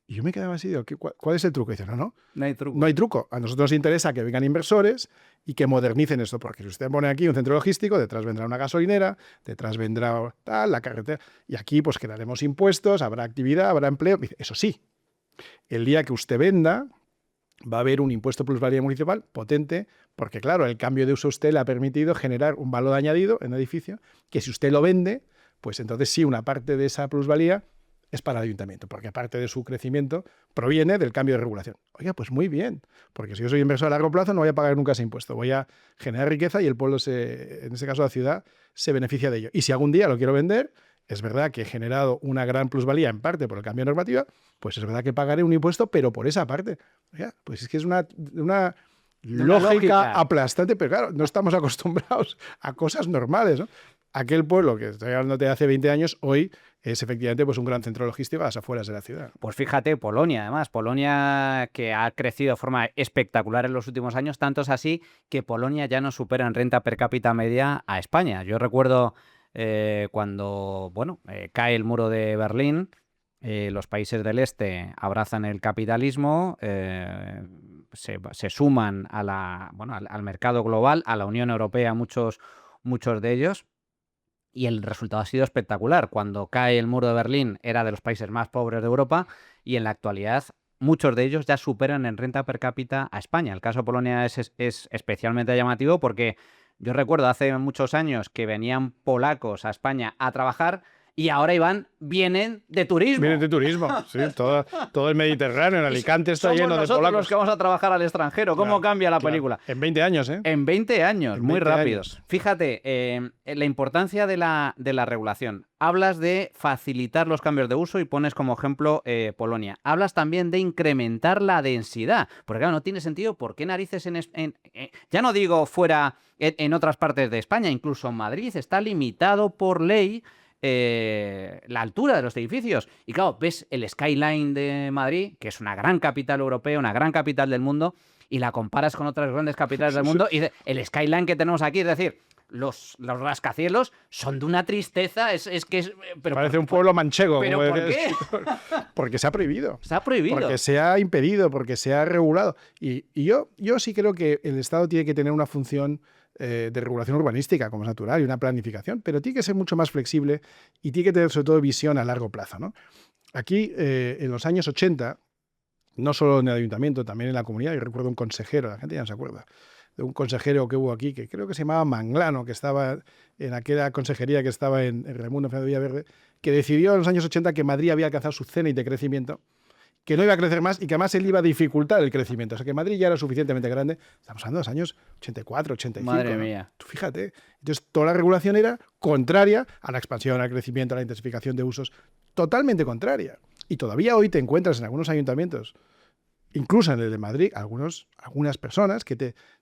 S3: Y yo me quedaba así, digo, ¿cuál es el truco? Y dice, no hay truco. No hay truco. A nosotros nos interesa que vengan inversores y que modernicen esto, porque si usted pone aquí un centro logístico, detrás vendrá una gasolinera, detrás vendrá la carretera, y aquí pues crearemos impuestos, habrá actividad, habrá empleo. Eso sí, el día que usted venda, va a haber un impuesto plusvalía municipal potente, porque claro, el cambio de uso a usted le ha permitido generar un valor añadido en el edificio, que si usted lo vende, pues entonces sí, una parte de esa plusvalía es para el ayuntamiento, porque aparte de su crecimiento proviene del cambio de regulación. Oiga, pues muy bien, porque si yo soy inversor a largo plazo no voy a pagar nunca ese impuesto, voy a generar riqueza y el pueblo, en este caso la ciudad, se beneficia de ello. Y si algún día lo quiero vender, es verdad que he generado una gran plusvalía en parte por el cambio de normativa, pues es verdad que pagaré un impuesto, pero por esa parte. Oiga, pues es que es una lógica aplastante, pero claro, no estamos acostumbrados a cosas normales, ¿no? Aquel pueblo que estoy hablando de hace 20 años, hoy es efectivamente pues un gran centro logístico a las afueras de la ciudad.
S1: Pues fíjate, Polonia, además, Polonia que ha crecido de forma espectacular en los últimos años, tanto es así que Polonia ya no supera en renta per cápita media a España. Yo recuerdo cuando cae el muro de Berlín, los países del este abrazan el capitalismo, se suman al mercado global, a la Unión Europea, muchos de ellos. Y el resultado ha sido espectacular. Cuando cae el muro de Berlín era de los países más pobres de Europa y en la actualidad muchos de ellos ya superan en renta per cápita a España. El caso de Polonia es especialmente llamativo porque yo recuerdo hace muchos años que venían polacos a España a trabajar y ahora vienen de turismo.
S3: Vienen de turismo, sí, todo el Mediterráneo, en Alicante está lleno de polacos.
S1: Los que vamos a trabajar al extranjero. ¿Cómo cambia la película?
S3: En 20 años, ¿eh?
S1: En 20 años,
S3: En
S1: muy
S3: 20
S1: rápidos.
S3: años.
S1: Fíjate, la importancia de la regulación. Hablas de facilitar los cambios de uso y pones como ejemplo Polonia. Hablas también de incrementar la densidad. Porque claro, no tiene sentido por qué narices ya no digo fuera en otras partes de España, incluso en Madrid está limitado por ley la altura de los edificios. Y claro, ves el skyline de Madrid, que es una gran capital europea, una gran capital del mundo, y la comparas con otras grandes capitales del mundo, y el skyline que tenemos aquí, es decir, los rascacielos son de una tristeza, pero
S3: parece un pueblo manchego.
S1: ¿Pero por qué?
S3: Porque se ha prohibido.
S1: Se ha prohibido.
S3: Porque se ha impedido, porque se ha regulado. Y yo sí creo que el Estado tiene que tener una función de regulación urbanística, como es natural, y una planificación, pero tiene que ser mucho más flexible y tiene que tener sobre todo visión a largo plazo, ¿no? Aquí, en los años 80, no solo en el ayuntamiento, también en la comunidad, yo recuerdo un consejero, la gente ya no se acuerda, de un consejero que hubo aquí, que creo que se llamaba Manglano, que estaba en aquella consejería que estaba en Raimundo Fernández Villaverde, que decidió en los años 80 que Madrid había alcanzado su cénit de crecimiento, que no iba a crecer más y que además él iba a dificultar el crecimiento. O sea, que Madrid ya era suficientemente grande. Estamos hablando de los años 84, 85.
S1: Madre mía.
S3: Tú fíjate. Entonces, toda la regulación era contraria a la expansión, al crecimiento, a la intensificación de usos. Totalmente contraria. Y todavía hoy te encuentras en algunos ayuntamientos, incluso en el de Madrid, algunas personas que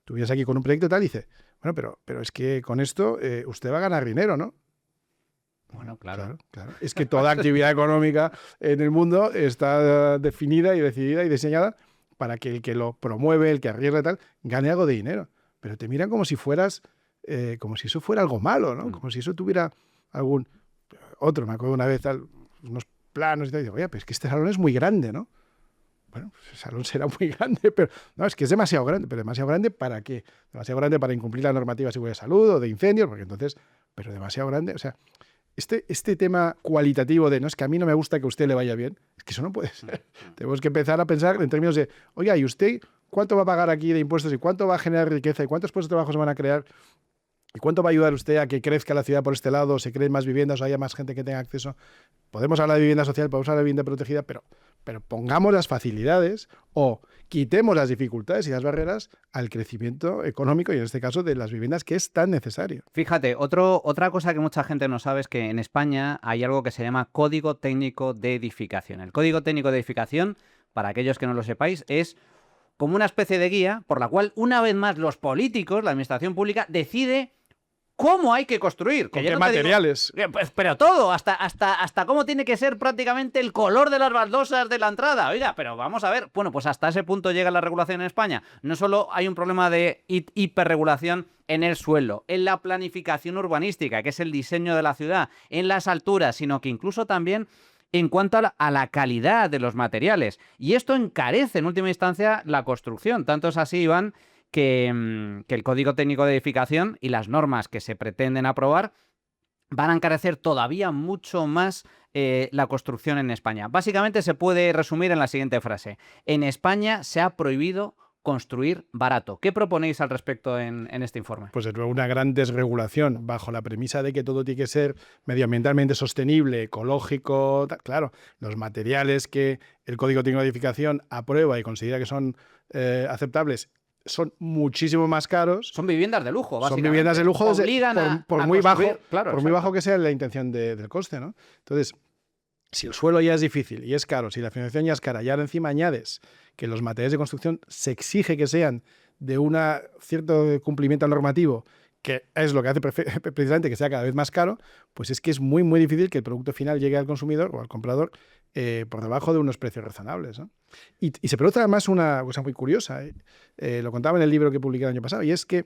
S3: tú vienes aquí con un proyecto y tal y dice, bueno, pero es que con esto usted va a ganar dinero, ¿no?
S1: Bueno, claro.
S3: Es que toda actividad económica en el mundo está definida y decidida y diseñada para que el que lo promueve, el que arriesga y tal, gane algo de dinero. Pero te miran como si como si eso fuera algo malo, ¿no? Como si eso tuviera algún... Otro, me acuerdo una vez, unos planos y tal, y digo, oye, pues es que este salón es muy grande, ¿no? Bueno, pues el salón será muy grande, pero no, es que es demasiado grande. ¿Pero demasiado grande para qué? Demasiado grande para incumplir la normativa de seguridad de salud o de incendios, porque entonces, pero demasiado grande, o sea... Este tema cualitativo de no es que a mí no me gusta que a usted le vaya bien, es que eso no puede ser. Tenemos que empezar a pensar en términos de, oiga, ¿y usted cuánto va a pagar aquí de impuestos y cuánto va a generar riqueza y cuántos puestos de trabajo se van a crear? ¿Y cuánto va a ayudar usted a que crezca la ciudad por este lado, se creen más viviendas o haya más gente que tenga acceso? Podemos hablar de vivienda social, podemos hablar de vivienda protegida, pero pongamos las facilidades o quitemos las dificultades y las barreras al crecimiento económico y en este caso de las viviendas que es tan necesario.
S1: Fíjate, otra cosa que mucha gente no sabe es que en España hay algo que se llama Código Técnico de Edificación. El Código Técnico de Edificación, para aquellos que no lo sepáis, es como una especie de guía por la cual una vez más los políticos, la administración pública, decide cómo hay que construir.
S3: ¿Con qué materiales?
S1: Pues, pero todo, hasta cómo tiene que ser prácticamente el color de las baldosas de la entrada. Oiga, pero vamos a ver. Bueno, pues hasta ese punto llega la regulación en España. No solo hay un problema de hiperregulación en el suelo, en la planificación urbanística, que es el diseño de la ciudad, en las alturas, sino que incluso también en cuanto a la calidad de los materiales. Y esto encarece en última instancia la construcción. Tanto es así, Iván, que el Código Técnico de Edificación y las normas que se pretenden aprobar van a encarecer todavía mucho más la construcción en España. Básicamente se puede resumir en la siguiente frase. En España se ha prohibido construir barato. ¿Qué proponéis al respecto en este informe?
S3: Pues de nuevo una gran desregulación bajo la premisa de que todo tiene que ser medioambientalmente sostenible, ecológico, claro, los materiales que el Código Técnico de Edificación aprueba y considera que son aceptables son muchísimo más caros.
S1: Son viviendas de lujo, básicamente.
S3: Son viviendas de lujo por muy bajo,
S1: claro,
S3: por muy bajo que sea la intención del coste, ¿no? Entonces, si el suelo ya es difícil y es caro, si la financiación ya es cara, y ahora encima añades que los materiales de construcción se exige que sean de un cierto cumplimiento normativo, que es lo que hace precisamente que sea cada vez más caro, pues es que es muy, muy difícil que el producto final llegue al consumidor o al comprador por debajo de unos precios razonables, ¿no? Y se produce además una cosa muy curiosa, lo contaba en el libro que publiqué el año pasado, y es que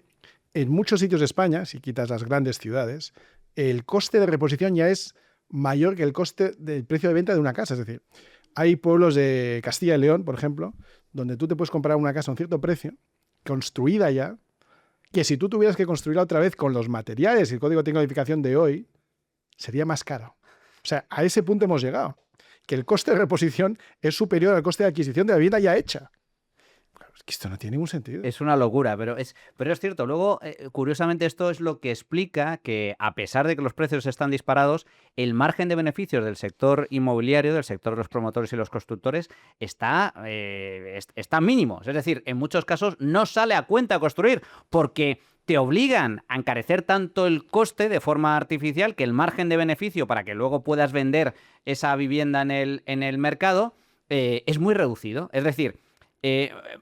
S3: en muchos sitios de España, si quitas las grandes ciudades, el coste de reposición ya es mayor que el coste del precio de venta de una casa. Es decir, hay pueblos de Castilla y León, por ejemplo, donde tú te puedes comprar una casa a un cierto precio, construida ya, que si tú tuvieras que construirla otra vez con los materiales y el Código Técnico de Edificación de hoy, sería más caro. O sea, a ese punto hemos llegado. que el coste de reposición es superior al coste de adquisición de la vivienda ya hecha. Claro, es que esto no tiene ningún sentido.
S1: Es una locura, pero es cierto. Luego, curiosamente, esto es lo que explica que, a pesar de que los precios están disparados, el margen de beneficios del sector inmobiliario, del sector de los promotores y los constructores, está mínimo. Es decir, en muchos casos no sale a cuenta construir, porque te obligan a encarecer tanto el coste de forma artificial que el margen de beneficio para que luego puedas vender esa vivienda en el mercado es muy reducido. Es decir,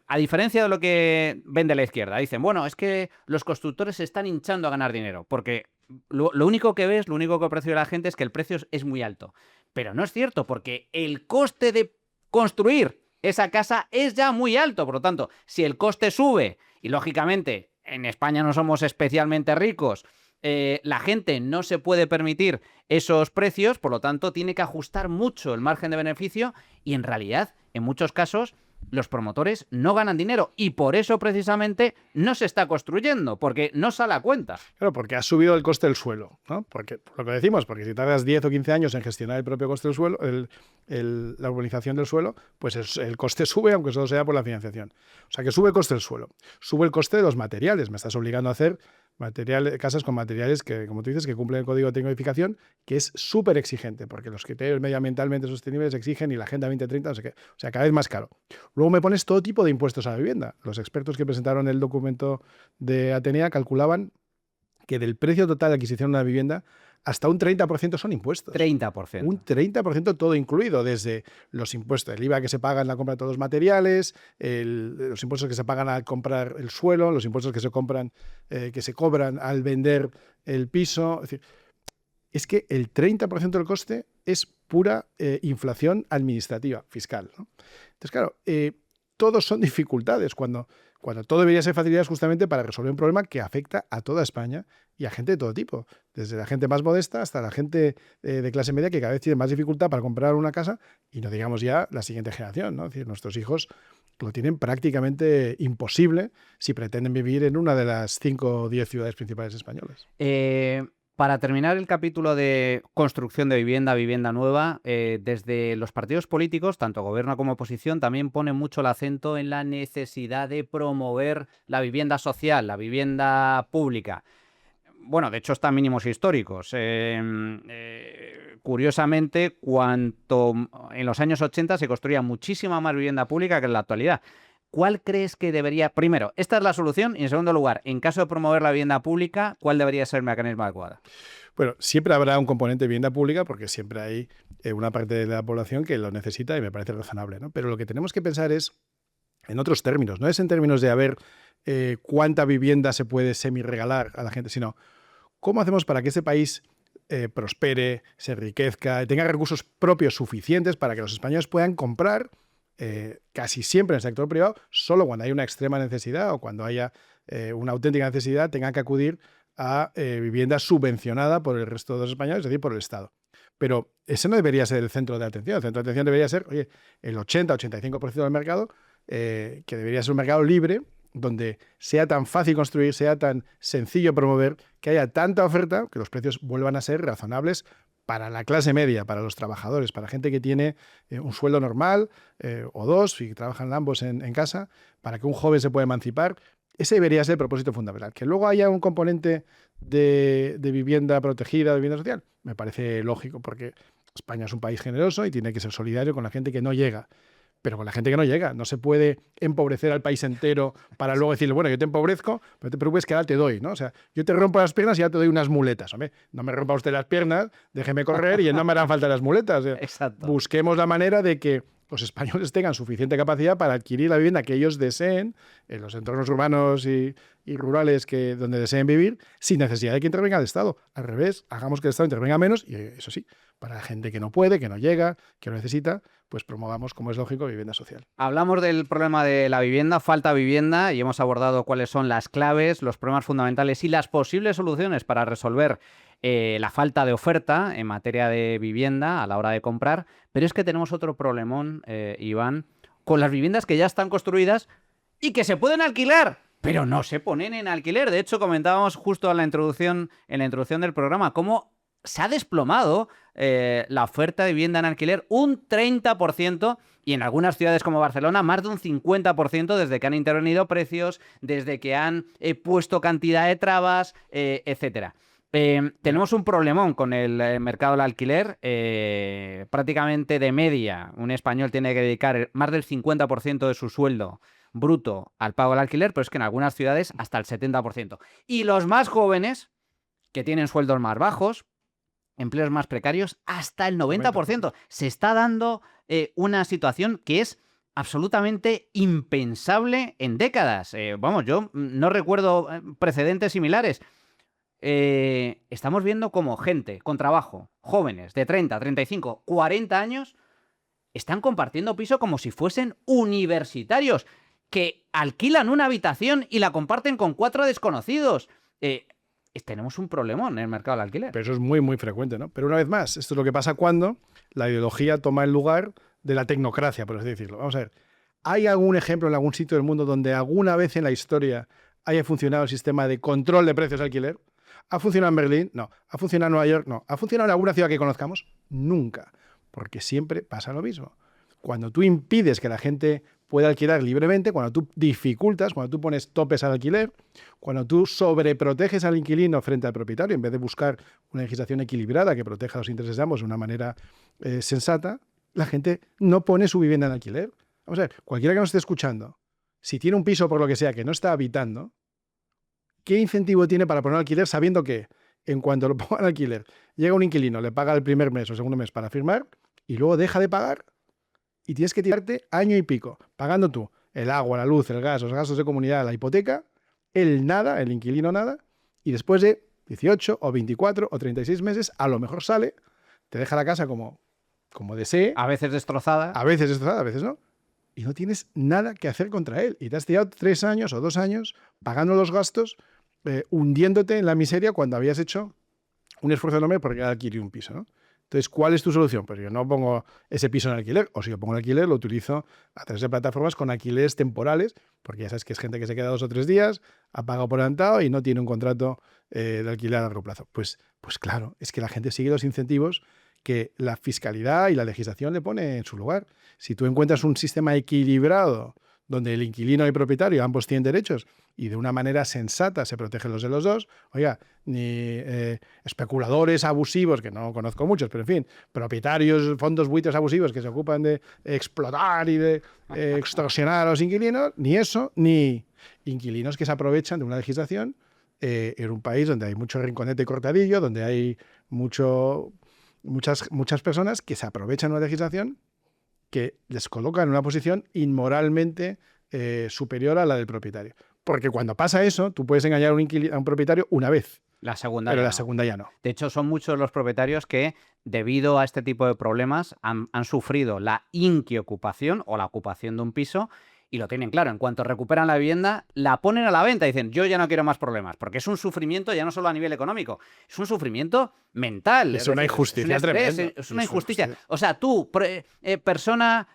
S1: a diferencia de lo que vende la izquierda, dicen, bueno, es que los constructores se están hinchando a ganar dinero, porque lo único que ves, lo único que percibe la gente es que el precio es muy alto. Pero no es cierto, porque el coste de construir esa casa es ya muy alto. Por lo tanto, si el coste sube, y lógicamente en España no somos especialmente ricos, la gente no se puede permitir esos precios, por lo tanto tiene que ajustar mucho el margen de beneficio y en realidad, en muchos casos, los promotores no ganan dinero y por eso precisamente no se está construyendo, porque no sale a cuenta.
S3: Claro, porque ha subido el coste del suelo, ¿no? Porque, por lo que decimos, porque si tardas 10 o 15 años en gestionar el propio coste del suelo, la urbanización del suelo, pues el coste sube, aunque solo sea por la financiación. O sea, que sube el coste del suelo, sube el coste de los materiales. Me estás obligando a hacer casas con materiales que, como tú dices, que cumplen el Código de Edificación, que es súper exigente, porque los criterios medioambientalmente sostenibles exigen y la Agenda 2030, no sé qué. O sea, cada vez más caro. Luego me pones todo tipo de impuestos a la vivienda. Los expertos que presentaron el documento de Atenea calculaban que del precio total de adquisición de una vivienda, hasta un 30% son impuestos.
S1: 30%.
S3: Un 30% todo incluido, desde los impuestos, el IVA que se paga en la compra de todos los materiales, los impuestos que se pagan al comprar el suelo, los impuestos que se cobran al vender el piso. Es que el 30% del coste es pura inflación administrativa, fiscal, ¿no? Entonces, claro, todos son dificultades cuando todo debería ser facilidades justamente para resolver un problema que afecta a toda España y a gente de todo tipo, desde la gente más modesta hasta la gente de clase media que cada vez tiene más dificultad para comprar una casa y no digamos ya la siguiente generación, ¿no? Es decir, nuestros hijos lo tienen prácticamente imposible si pretenden vivir en una de las 5 o 10 ciudades principales españolas.
S1: Para terminar el capítulo de construcción de vivienda nueva, desde los partidos políticos, tanto gobierno como oposición, también ponen mucho el acento en la necesidad de promover la vivienda social, la vivienda pública. Bueno, de hecho están mínimos históricos. Curiosamente, en los años 80 se construía muchísima más vivienda pública que en la actualidad. ¿Cuál crees que debería...? Primero, esta es la solución. Y en segundo lugar, en caso de promover la vivienda pública, ¿cuál debería ser el mecanismo adecuado?
S3: Bueno, siempre habrá un componente de vivienda pública porque siempre hay una parte de la población que lo necesita y me parece razonable, ¿no? Pero lo que tenemos que pensar es en otros términos. No es en términos de a ver cuánta vivienda se puede semi-regalar a la gente, sino cómo hacemos para que ese país prospere, se enriquezca, tenga recursos propios suficientes para que los españoles puedan comprar casi siempre en el sector privado, solo cuando hay una extrema necesidad o cuando haya una auténtica necesidad, tengan que acudir a vivienda subvencionada por el resto de los españoles, es decir, por el Estado. Pero ese no debería ser el centro de atención. El centro de atención debería ser, oye, el 80-85% del mercado, que debería ser un mercado libre, donde sea tan fácil construir, sea tan sencillo promover, que haya tanta oferta que los precios vuelvan a ser razonables para la clase media, para los trabajadores, para gente que tiene un sueldo normal o dos y trabajan ambos en casa, para que un joven se pueda emancipar. Ese debería ser el propósito fundamental. Que luego haya un componente de vivienda protegida, de vivienda social, me parece lógico, porque España es un país generoso y tiene que ser solidario con la gente que no llega. Pero con la gente que no llega, no se puede empobrecer al país entero para luego decirle, bueno, yo te empobrezco, pero no te preocupes que ahora te doy, ¿no? O sea, yo te rompo las piernas y ya te doy unas muletas. Hombre, no me rompa usted las piernas, déjeme correr y no me harán falta las muletas. O sea,
S1: exacto.
S3: Busquemos la manera de que los españoles tengan suficiente capacidad para adquirir la vivienda que ellos deseen en los entornos urbanos y rurales donde deseen vivir, sin necesidad de que intervenga el Estado. Al revés, hagamos que el Estado intervenga menos y, eso sí, para la gente que no puede, que no llega, que lo necesita, pues promovamos, como es lógico, vivienda social.
S1: Hablamos del problema de la vivienda, falta vivienda, y hemos abordado cuáles son las claves, los problemas fundamentales y las posibles soluciones para resolver la falta de oferta en materia de vivienda a la hora de comprar. Pero es que tenemos otro problemón, Iván, con las viviendas que ya están construidas y que se pueden alquilar, pero no se ponen en alquiler. De hecho, comentábamos justo en la introducción del programa cómo se ha desplomado la oferta de vivienda en alquiler un 30%. Y en algunas ciudades como Barcelona, más de un 50% desde que han intervenido precios, desde que han puesto cantidad de trabas, etcétera. Tenemos un problemón con el mercado del alquiler. Prácticamente de media, un español tiene que dedicar más del 50% de su sueldo bruto al pago del alquiler, pero es que en algunas ciudades hasta el 70%. Y los más jóvenes, que tienen sueldos más bajos, empleos más precarios, hasta el 90%. Se está dando una situación que es absolutamente impensable en décadas. Vamos, yo no recuerdo precedentes similares. Estamos viendo como gente con trabajo, jóvenes de 30, 35, 40 años, están compartiendo piso como si fuesen universitarios, que alquilan una habitación y la comparten con 4 desconocidos. Tenemos un problemón en el mercado del alquiler.
S3: Pero eso es muy, muy frecuente, ¿no? Pero una vez más, esto es lo que pasa cuando la ideología toma el lugar de la tecnocracia, por así decirlo. Vamos a ver, ¿hay algún ejemplo en algún sitio del mundo donde alguna vez en la historia haya funcionado el sistema de control de precios de alquiler? ¿Ha funcionado en Berlín? No. ¿Ha funcionado en Nueva York? No. ¿Ha funcionado en alguna ciudad que conozcamos? Nunca. Porque siempre pasa lo mismo. Cuando tú impides que la gente pueda alquilar libremente, cuando tú dificultas, cuando tú pones topes al alquiler, cuando tú sobreproteges al inquilino frente al propietario, en vez de buscar una legislación equilibrada que proteja los intereses de ambos de una manera sensata, la gente no pone su vivienda en alquiler. Vamos a ver, cualquiera que nos esté escuchando, si tiene un piso por lo que sea que no está habitando, ¿qué incentivo tiene para poner alquiler sabiendo que en cuanto lo ponga en alquiler, llega un inquilino, le paga el primer mes o el segundo mes para firmar y luego deja de pagar? Y tienes que tirarte año y pico, pagando tú el agua, la luz, el gas, los gastos de comunidad, la hipoteca, el nada, el inquilino nada, y después de 18 o 24 o 36 meses, a lo mejor sale, te deja la casa como desee.
S1: A veces destrozada.
S3: A veces no. Y no tienes nada que hacer contra él. Y te has tirado 3 años o 2 años pagando los gastos, hundiéndote en la miseria cuando habías hecho un esfuerzo enorme por adquirir un piso, ¿no? Entonces, ¿cuál es tu solución? Pues yo no pongo ese piso en alquiler, o si yo pongo en alquiler, lo utilizo a través de plataformas con alquileres temporales, porque ya sabes que es gente que se queda 2 o 3 días, ha pagado por adelantado y no tiene un contrato de alquiler a largo plazo. Pues claro, es que la gente sigue los incentivos que la fiscalidad y la legislación le pone en su lugar. Si tú encuentras un sistema equilibrado donde el inquilino y el propietario ambos tienen derechos y de una manera sensata se protegen los de los dos, oiga, ni especuladores abusivos, que no conozco muchos, pero en fin, propietarios, fondos buitres abusivos que se ocupan de explotar y de extorsionar a los inquilinos, ni eso, ni inquilinos que se aprovechan de una legislación en un país donde hay mucho rinconete y cortadillo, donde hay muchas personas que se aprovechan de una legislación que les coloca en una posición inmoralmente superior a la del propietario. Porque cuando pasa eso, tú puedes engañar a un propietario una vez.
S1: La segunda
S3: pero
S1: ya
S3: la
S1: no.
S3: segunda ya no.
S1: De hecho, son muchos los propietarios que, debido a este tipo de problemas, han sufrido la inquiocupación o la ocupación de un piso y lo tienen claro. En cuanto recuperan la vivienda, la ponen a la venta y dicen, yo ya no quiero más problemas, porque es un sufrimiento ya no solo a nivel económico, es un sufrimiento mental.
S3: Es una injusticia tremenda.
S1: Es una injusticia. O sea, tú, persona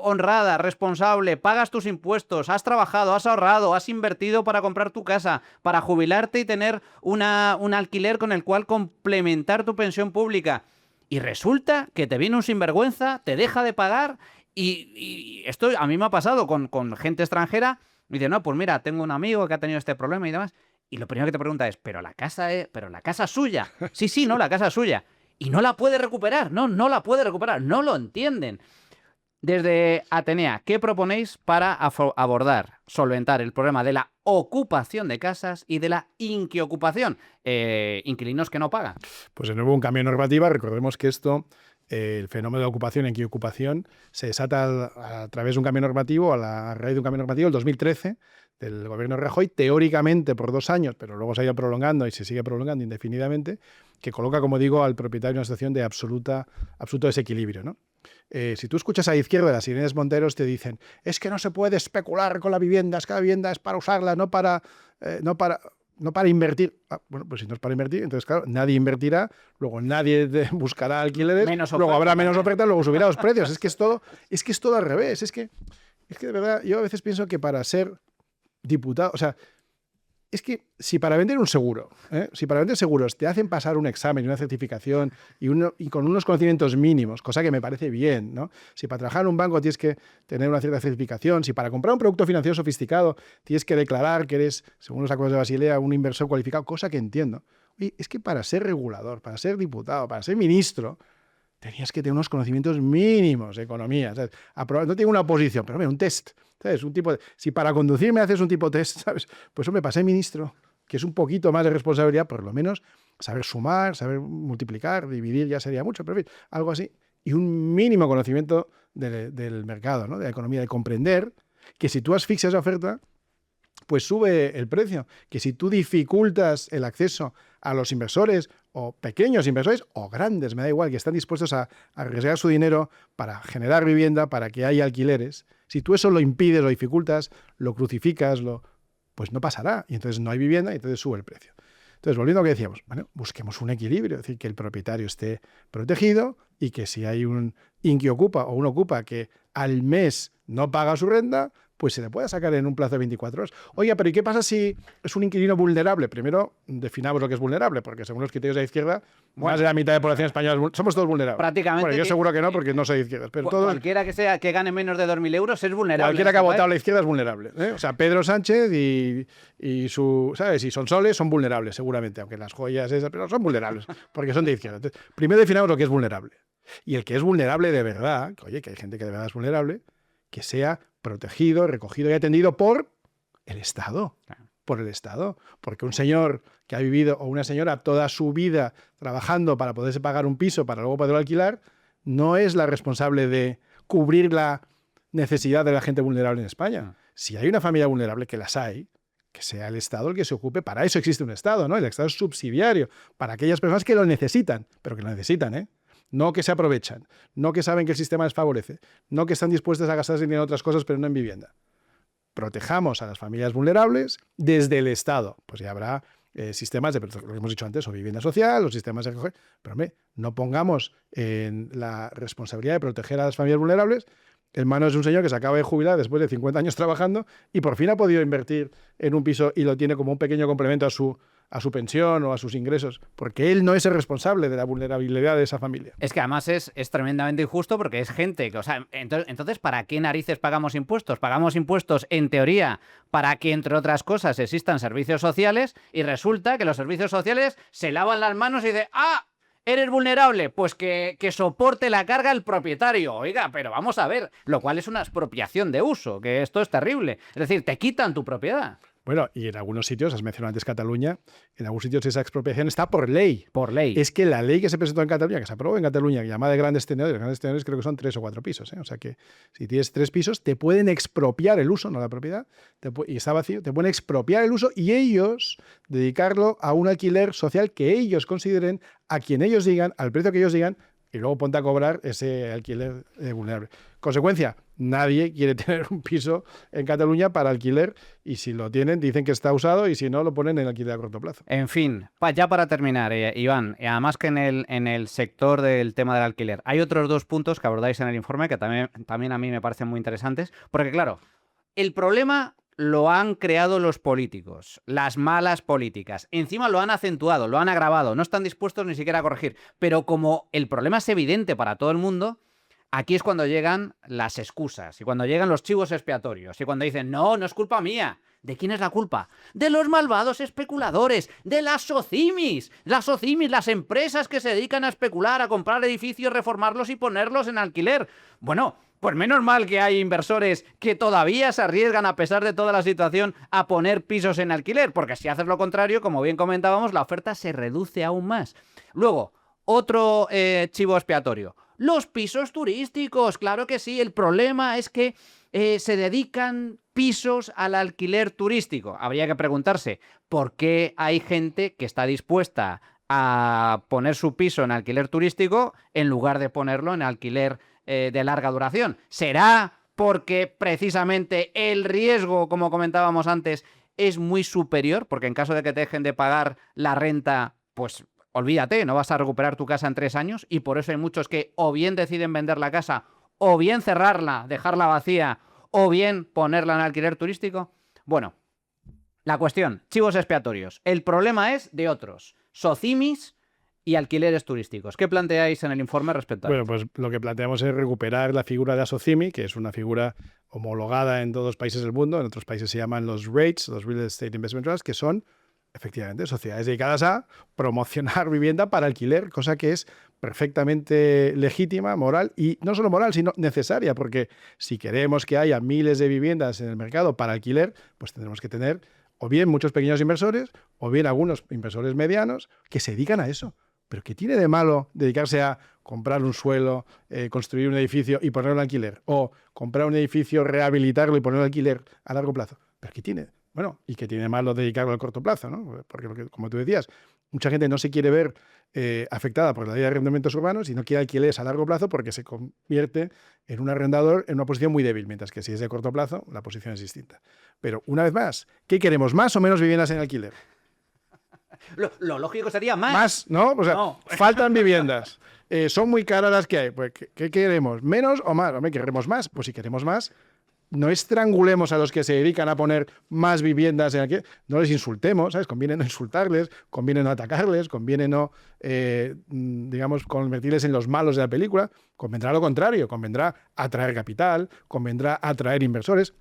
S1: honrada, responsable, pagas tus impuestos, has trabajado, has ahorrado, has invertido para comprar tu casa, para jubilarte y tener un alquiler con el cual complementar tu pensión pública. Y resulta que te viene un sinvergüenza, te deja de pagar. Y esto a mí me ha pasado con gente extranjera. Me dice, no, pues mira, tengo un amigo que ha tenido este problema y demás. Y lo primero que te pregunta es, pero la casa es suya. Sí, no, la casa es suya. Y no la puede recuperar. No la puede recuperar. No lo entienden. Desde Atenea, ¿qué proponéis para abordar, solventar el problema de la ocupación de casas y de la inquiocupación? Inquilinos que no pagan.
S3: Pues de nuevo un cambio de normativa. Recordemos que esto, el fenómeno de ocupación e inquiocupación, se desata a través de un cambio normativo, a raíz de un cambio normativo, el 2013, del gobierno de Rajoy, teóricamente por 2 años, pero luego se ha ido prolongando y se sigue prolongando indefinidamente, que coloca, como digo, al propietario en una situación de absoluto desequilibrio, ¿no? Si tú escuchas a la izquierda, las Irenes Monteros te dicen, es que no se puede especular con la vivienda, es que la vivienda es para usarla, no para invertir. Bueno, pues si no es para invertir, entonces claro, nadie invertirá, luego nadie buscará alquileres, luego habrá menos oferta, luego subirá los precios. Es que es todo al revés. Es que de verdad, yo a veces pienso que para ser diputado, o sea, es que si para vender un seguro, si para vender seguros te hacen pasar un examen y una certificación y con unos conocimientos mínimos, cosa que me parece bien, ¿no? Si para trabajar en un banco tienes que tener una cierta certificación, si para comprar un producto financiero sofisticado tienes que declarar que eres, según los acuerdos de Basilea, un inversor cualificado, cosa que entiendo. Oye, es que para ser regulador, para ser diputado, para ser ministro, tenías que tener unos conocimientos mínimos de economía. ¿Sabes? No tengo una oposición, pero un test. ¿Sabes? Un tipo si para conducir me haces un tipo de test, ¿sabes? Pues me pasé ministro, que es un poquito más de responsabilidad, por lo menos saber sumar, saber multiplicar, dividir ya sería mucho, pero en fin, algo así. Y un mínimo conocimiento del mercado, ¿no? De la economía, de comprender que si tú asfixias la oferta, pues sube el precio. Que si tú dificultas el acceso a los inversores, o pequeños inversores, o grandes, me da igual, que están dispuestos a arriesgar su dinero para generar vivienda, para que haya alquileres, si tú eso lo impides, lo dificultas, lo crucificas, pues no pasará. Y entonces no hay vivienda y entonces sube el precio. Entonces, volviendo a lo que decíamos, bueno, busquemos un equilibrio, es decir, que el propietario esté protegido y que si hay un inquiocupa o un ocupa que al mes no paga su renta, pues se le pueda sacar en un plazo de 24 horas. Oiga, pero ¿y qué pasa si es un inquilino vulnerable? Primero, definamos lo que es vulnerable, porque según los criterios de la izquierda, más de la mitad de la población española somos todos vulnerables.
S1: Prácticamente.
S3: Bueno, yo seguro que no, porque no soy de izquierdas. Pero
S1: cualquiera que sea que gane menos de 2.000 euros es vulnerable.
S3: Cualquiera que ha votado a la izquierda es vulnerable. O sea, Pedro Sánchez y ¿sabes? Y Sonsoles son vulnerables, seguramente, aunque las joyas esas, pero son vulnerables, porque son de izquierda. Entonces, primero definamos lo que es vulnerable. Y el que es vulnerable de verdad, que hay gente que de verdad es vulnerable, que sea protegido, recogido y atendido por el Estado. Por el Estado. Porque un señor que ha vivido, o una señora, toda su vida trabajando para poderse pagar un piso, para luego poderlo alquilar, no es la responsable de cubrir la necesidad de la gente vulnerable en España. Si hay una familia vulnerable, que las hay, que sea el Estado el que se ocupe. Para eso existe un Estado, ¿no? El Estado es subsidiario para aquellas personas que lo necesitan, pero que lo necesitan, ¿eh? No que se aprovechan, no que saben que el sistema les favorece, no que están dispuestos a gastarse dinero en otras cosas, pero no en vivienda. Protejamos a las familias vulnerables desde el Estado. Pues ya habrá sistemas de, lo que hemos dicho antes, o vivienda social, o sistemas de recoger. Pero hombre, no pongamos en la responsabilidad de proteger a las familias vulnerables en manos de un señor que se acaba de jubilar después de 50 años trabajando y por fin ha podido invertir en un piso y lo tiene como un pequeño complemento a su pensión o a sus ingresos, porque él no es el responsable de la vulnerabilidad de esa familia.
S1: Es que además es tremendamente injusto porque es gente que, o sea, entonces, ¿para qué narices pagamos impuestos? Pagamos impuestos, en teoría, para que, entre otras cosas, existan servicios sociales y resulta que los servicios sociales se lavan las manos y dicen, ¡ah! ¿Eres vulnerable? Pues que soporte la carga el propietario. Oiga, pero vamos a ver, lo cual es una expropiación de uso, que esto es terrible. Es decir, te quitan tu propiedad.
S3: Bueno, y en algunos sitios, has mencionado antes Cataluña, en algunos sitios esa expropiación está por ley.
S1: Por ley.
S3: Es que la ley que se presentó en Cataluña, que se aprobó en Cataluña, llamada de grandes tenedores creo que son 3 o 4 pisos. O sea que si tienes 3 pisos, te pueden expropiar el uso, no la propiedad, y está vacío, te pueden expropiar el uso y ellos dedicarlo a un alquiler social que ellos consideren, a quien ellos digan, al precio que ellos digan, y luego ponte a cobrar ese alquiler vulnerable. Consecuencia, nadie quiere tener un piso en Cataluña para alquiler y si lo tienen dicen que está usado y si no lo ponen en alquiler a corto plazo.
S1: En fin, ya para terminar, Iván, además que en el sector del tema del alquiler, hay otros 2 puntos que abordáis en el informe que también a mí me parecen muy interesantes, porque claro, el problema lo han creado los políticos, las malas políticas. Encima lo han acentuado, lo han agravado, no están dispuestos ni siquiera a corregir. Pero como el problema es evidente para todo el mundo, aquí es cuando llegan las excusas y cuando llegan los chivos expiatorios y cuando dicen, no es culpa mía. ¿De quién es la culpa? De los malvados especuladores, de las SOCIMIs, las empresas que se dedican a especular, a comprar edificios, reformarlos y ponerlos en alquiler. Bueno, pues menos mal que hay inversores que todavía se arriesgan, a pesar de toda la situación, a poner pisos en alquiler, porque si haces lo contrario, como bien comentábamos, la oferta se reduce aún más. Luego, otro chivo expiatorio. Los pisos turísticos, claro que sí, el problema es que se dedican pisos al alquiler turístico. Habría que preguntarse por qué hay gente que está dispuesta a poner su piso en alquiler turístico en lugar de ponerlo en alquiler de larga duración. ¿Será porque precisamente el riesgo, como comentábamos antes, es muy superior? Porque en caso de que te dejen de pagar la renta, pues olvídate, no vas a recuperar tu casa en 3 años y por eso hay muchos que o bien deciden vender la casa o bien cerrarla, dejarla vacía o bien ponerla en alquiler turístico. Bueno, La cuestión, chivos expiatorios. El problema es de otros, socimis y alquileres turísticos. ¿Qué planteáis en el informe respecto a
S3: Bueno,
S1: esto?
S3: pues lo que planteamos es recuperar la figura de ASOCIMI, que es una figura homologada en todos los países del mundo. En otros países se llaman los REITs, los Real Estate Investment Trusts, que son efectivamente sociedades dedicadas a promocionar vivienda para alquiler, cosa que es perfectamente legítima, moral, y no solo moral, sino necesaria, porque si queremos que haya miles de viviendas en el mercado para alquiler, pues tendremos que tener o bien muchos pequeños inversores, o bien algunos inversores medianos que se dedican a eso. Pero ¿qué tiene de malo dedicarse a comprar un suelo, construir un edificio y ponerlo en alquiler? O comprar un edificio, rehabilitarlo y ponerlo en alquiler a largo plazo. ¿Pero qué tiene? Bueno, ¿y qué tiene de malo dedicarlo al corto plazo, ¿no? Porque, como tú decías, mucha gente no se quiere ver afectada por la ley de arrendamientos urbanos y no quiere alquileres a largo plazo porque se convierte en un arrendador en una posición muy débil, mientras que si es de corto plazo, la posición es distinta. Pero, una vez más, ¿qué queremos? ¿Más o menos viviendas en alquiler?
S1: Lo lógico sería más.
S3: Más, ¿no? O sea,
S1: No.
S3: faltan viviendas. Son muy caras las que hay. Pues, ¿qué queremos? ¿Menos o más? Hombre, ¿queremos más? Pues si queremos más, no estrangulemos a los que se dedican a poner más viviendas en alquiler. No les insultemos, ¿sabes? Conviene no insultarles, conviene no atacarles, conviene no, digamos, convertirles en los malos de la película. Convendrá lo contrario, convendrá atraer capital, convendrá atraer inversores.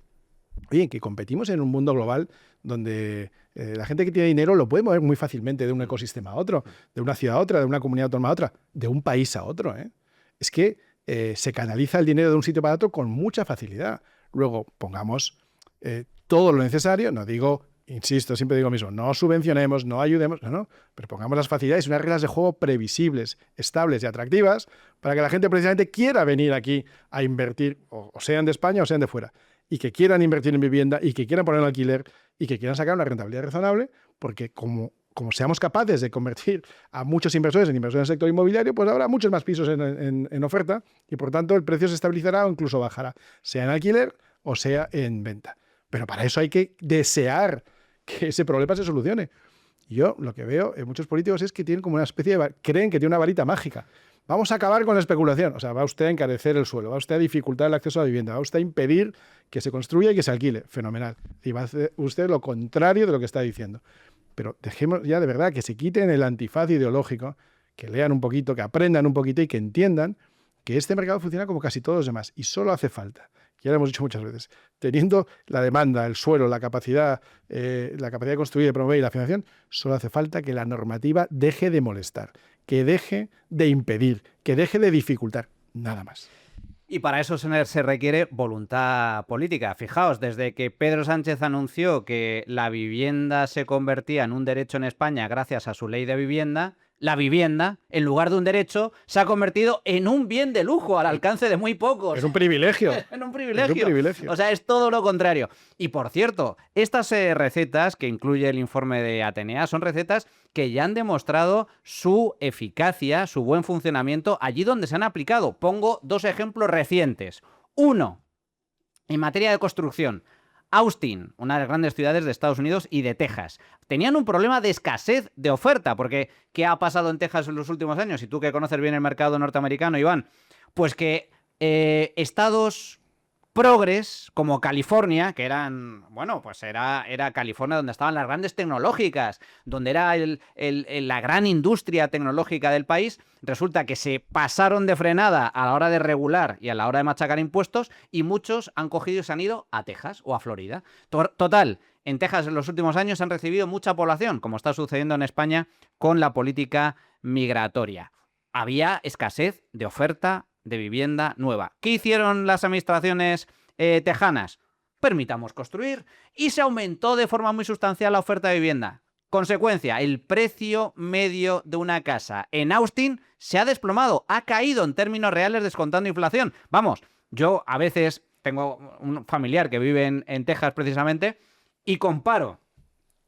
S3: Oye, que competimos en un mundo global donde la gente que tiene dinero lo puede mover muy fácilmente de un ecosistema a otro, de una ciudad a otra, de una comunidad autónoma a otra, de un país a otro, ¿eh? Es que se canaliza el dinero de un sitio para otro con mucha facilidad. Luego pongamos todo lo necesario, no digo, insisto, siempre digo lo mismo, no subvencionemos, no ayudemos, no, pero pongamos las facilidades y unas reglas de juego previsibles, estables y atractivas para que la gente precisamente quiera venir aquí a invertir, o sean de España o sean de fuera, y que quieran invertir en vivienda y que quieran poner en alquiler y que quieran sacar una rentabilidad razonable, porque como seamos capaces de convertir a muchos inversores en inversores en el sector inmobiliario, pues habrá muchos más pisos en oferta y, por tanto, el precio se estabilizará o incluso bajará, sea en alquiler o sea en venta. Pero para eso hay que desear que ese problema se solucione. Yo lo que veo en muchos políticos es que tienen como una especie de... creen que tiene una varita mágica. Vamos a acabar con la especulación. O sea, va usted a encarecer el suelo, va usted a dificultar el acceso a la vivienda, va usted a impedir que se construya y que se alquile. Fenomenal. Y va a hacer usted lo contrario de lo que está diciendo. Pero dejemos ya de verdad que se quiten el antifaz ideológico, que lean un poquito, que aprendan un poquito y que entiendan que este mercado funciona como casi todos los demás y solo hace falta, ya lo hemos dicho muchas veces, teniendo la demanda, el suelo, la capacidad de construir, de promover y la financiación, solo hace falta que la normativa deje de molestar, que deje de impedir, que deje de dificultar, nada más.
S1: Y para eso se requiere voluntad política. Fijaos, desde que Pedro Sánchez anunció que la vivienda se convertía en un derecho en España gracias a su ley de vivienda, la vivienda, en lugar de un derecho, se ha convertido en un bien de lujo al alcance de muy pocos.
S3: Es un privilegio.
S1: En un privilegio.
S3: Es un privilegio.
S1: O sea, es todo lo contrario. Y por cierto, estas recetas que incluye el informe de Atenea son recetas que ya han demostrado su eficacia, su buen funcionamiento allí donde se han aplicado. Pongo dos ejemplos recientes. Uno, en materia de construcción. Austin, una de las grandes ciudades de Estados Unidos y de Texas, tenían un problema de escasez de oferta, porque ¿qué ha pasado en Texas en los últimos años? Y tú que conoces bien el mercado norteamericano, Iván, pues que estados progres como California, que eran, bueno, pues era California donde estaban las grandes tecnológicas, donde era la gran industria tecnológica del país, resulta que se pasaron de frenada a la hora de regular y a la hora de machacar impuestos y muchos han cogido y se han ido a Texas o a Florida. Total, en Texas en los últimos años han recibido mucha población, como está sucediendo en España con la política migratoria. Había escasez de oferta de vivienda nueva. ¿Qué hicieron las administraciones tejanas? Permitamos construir y se aumentó de forma muy sustancial la oferta de vivienda. Consecuencia, el precio medio de una casa en Austin se ha desplomado, ha caído en términos reales descontando inflación. Vamos, yo a veces tengo un familiar que vive en Texas precisamente y comparo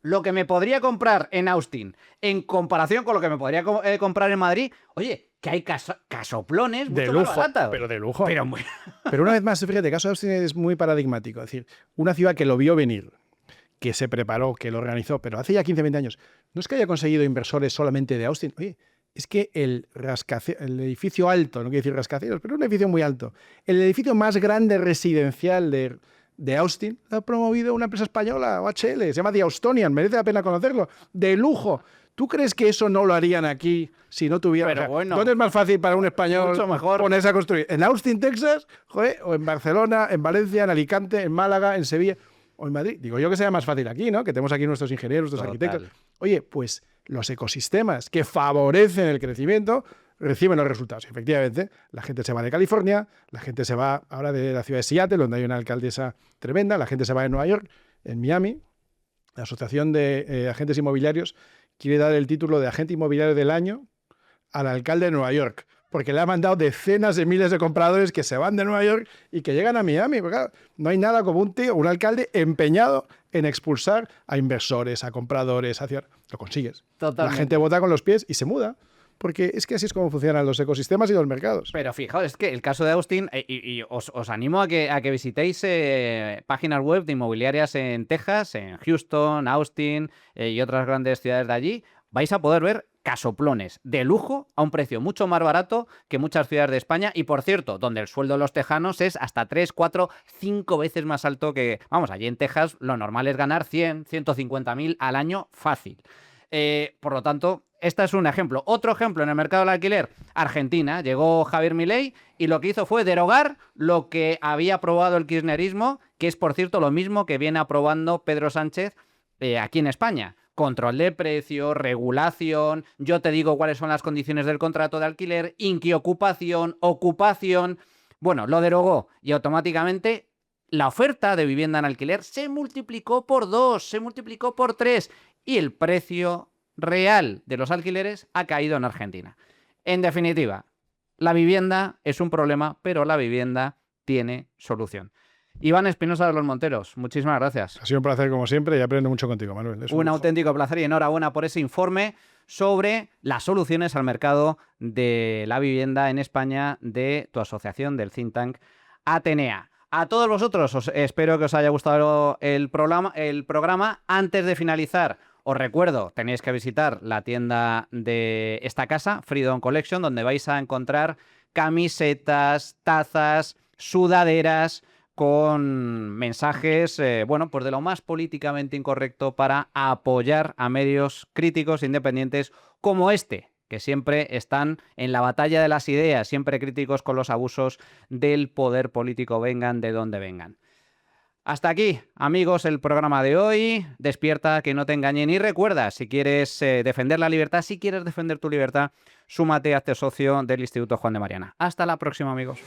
S1: lo que me podría comprar en Austin en comparación con lo que me podría comprar en Madrid. Oye, que hay casoplones mucho
S3: de lujo,
S1: más baratos.
S3: pero de lujo.
S1: Pero
S3: una vez más, fíjate, el caso de Austin es muy paradigmático. Es decir, una ciudad que lo vio venir, que se preparó, que lo organizó, pero hace ya 15, 20 años, no es que haya conseguido inversores solamente de Austin. Oye, es que el edificio alto, no quiero decir rascacielos, pero un edificio muy alto, el edificio más grande residencial de de Austin la ha promovido una empresa española, OHL, se llama The Austonian, merece la pena conocerlo, de lujo. ¿Tú crees que eso no lo harían aquí si no tuvieran?
S1: Pero bueno,
S3: ¿dónde es más fácil para un español
S1: mucho mejor
S3: ponerse a construir? ¿En Austin, Texas? Joder, ¿o en Barcelona, en Valencia, en Alicante, en Málaga, en Sevilla o en Madrid? Digo yo que sea más fácil aquí, ¿no? Que tenemos aquí nuestros ingenieros, nuestros arquitectos. Oye, pues los ecosistemas que favorecen el crecimiento reciben los resultados. Efectivamente, la gente se va de California, la gente se va ahora de la ciudad de Seattle, donde hay una alcaldesa tremenda, la gente se va de Nueva York, en Miami. La Asociación de Agentes Inmobiliarios quiere dar el título de agente inmobiliario del año al alcalde de Nueva York, porque le ha mandado decenas de miles de compradores que se van de Nueva York y que llegan a Miami. Porque, claro, no hay nada como un alcalde empeñado en expulsar a inversores, a compradores, lo consigues.
S1: Totalmente.
S3: La gente vota con los pies y se muda. Porque es que así es como funcionan los ecosistemas y los mercados.
S1: Pero fijaos, es que el caso de Austin, y os animo a que visitéis páginas web de inmobiliarias en Texas, en Houston, Austin y otras grandes ciudades de allí, vais a poder ver casoplones de lujo a un precio mucho más barato que muchas ciudades de España y, por cierto, donde el sueldo de los tejanos es hasta 3, 4, 5 veces más alto que... Vamos, allí en Texas lo normal es ganar 100, 150.000 al año fácil. Por lo tanto, este es un ejemplo. Otro ejemplo en el mercado del alquiler, Argentina. Llegó Javier Milei y lo que hizo fue derogar lo que había aprobado el kirchnerismo, que es, por cierto, lo mismo que viene aprobando Pedro Sánchez aquí en España. Control de precios, regulación, yo te digo cuáles son las condiciones del contrato de alquiler, inquiocupación, ocupación... Bueno, lo derogó y automáticamente la oferta de vivienda en alquiler se multiplicó por 2, se multiplicó por 3 y el precio real de los alquileres ha caído en Argentina. En definitiva, la vivienda es un problema, pero la vivienda tiene solución. Iván Espinosa de los Monteros, muchísimas gracias.
S3: Ha sido un placer como siempre y aprendo mucho contigo, Manuel.
S1: Un auténtico placer y enhorabuena por ese informe sobre las soluciones al mercado de la vivienda en España de tu asociación, del think tank Atenea. A todos vosotros espero que os haya gustado el programa. Antes de finalizar, os recuerdo, tenéis que visitar la tienda de esta casa, Freedom Collection, donde vais a encontrar camisetas, tazas, sudaderas con mensajes, pues de lo más políticamente incorrecto para apoyar a medios críticos independientes como este, que siempre están en la batalla de las ideas, siempre críticos con los abusos del poder político, vengan de donde vengan. Hasta aquí, amigos, el programa de hoy. Despierta, que no te engañen. Y recuerda, si quieres defender la libertad, si quieres defender tu libertad, súmate, hazte socio del Instituto Juan de Mariana. Hasta la próxima, amigos.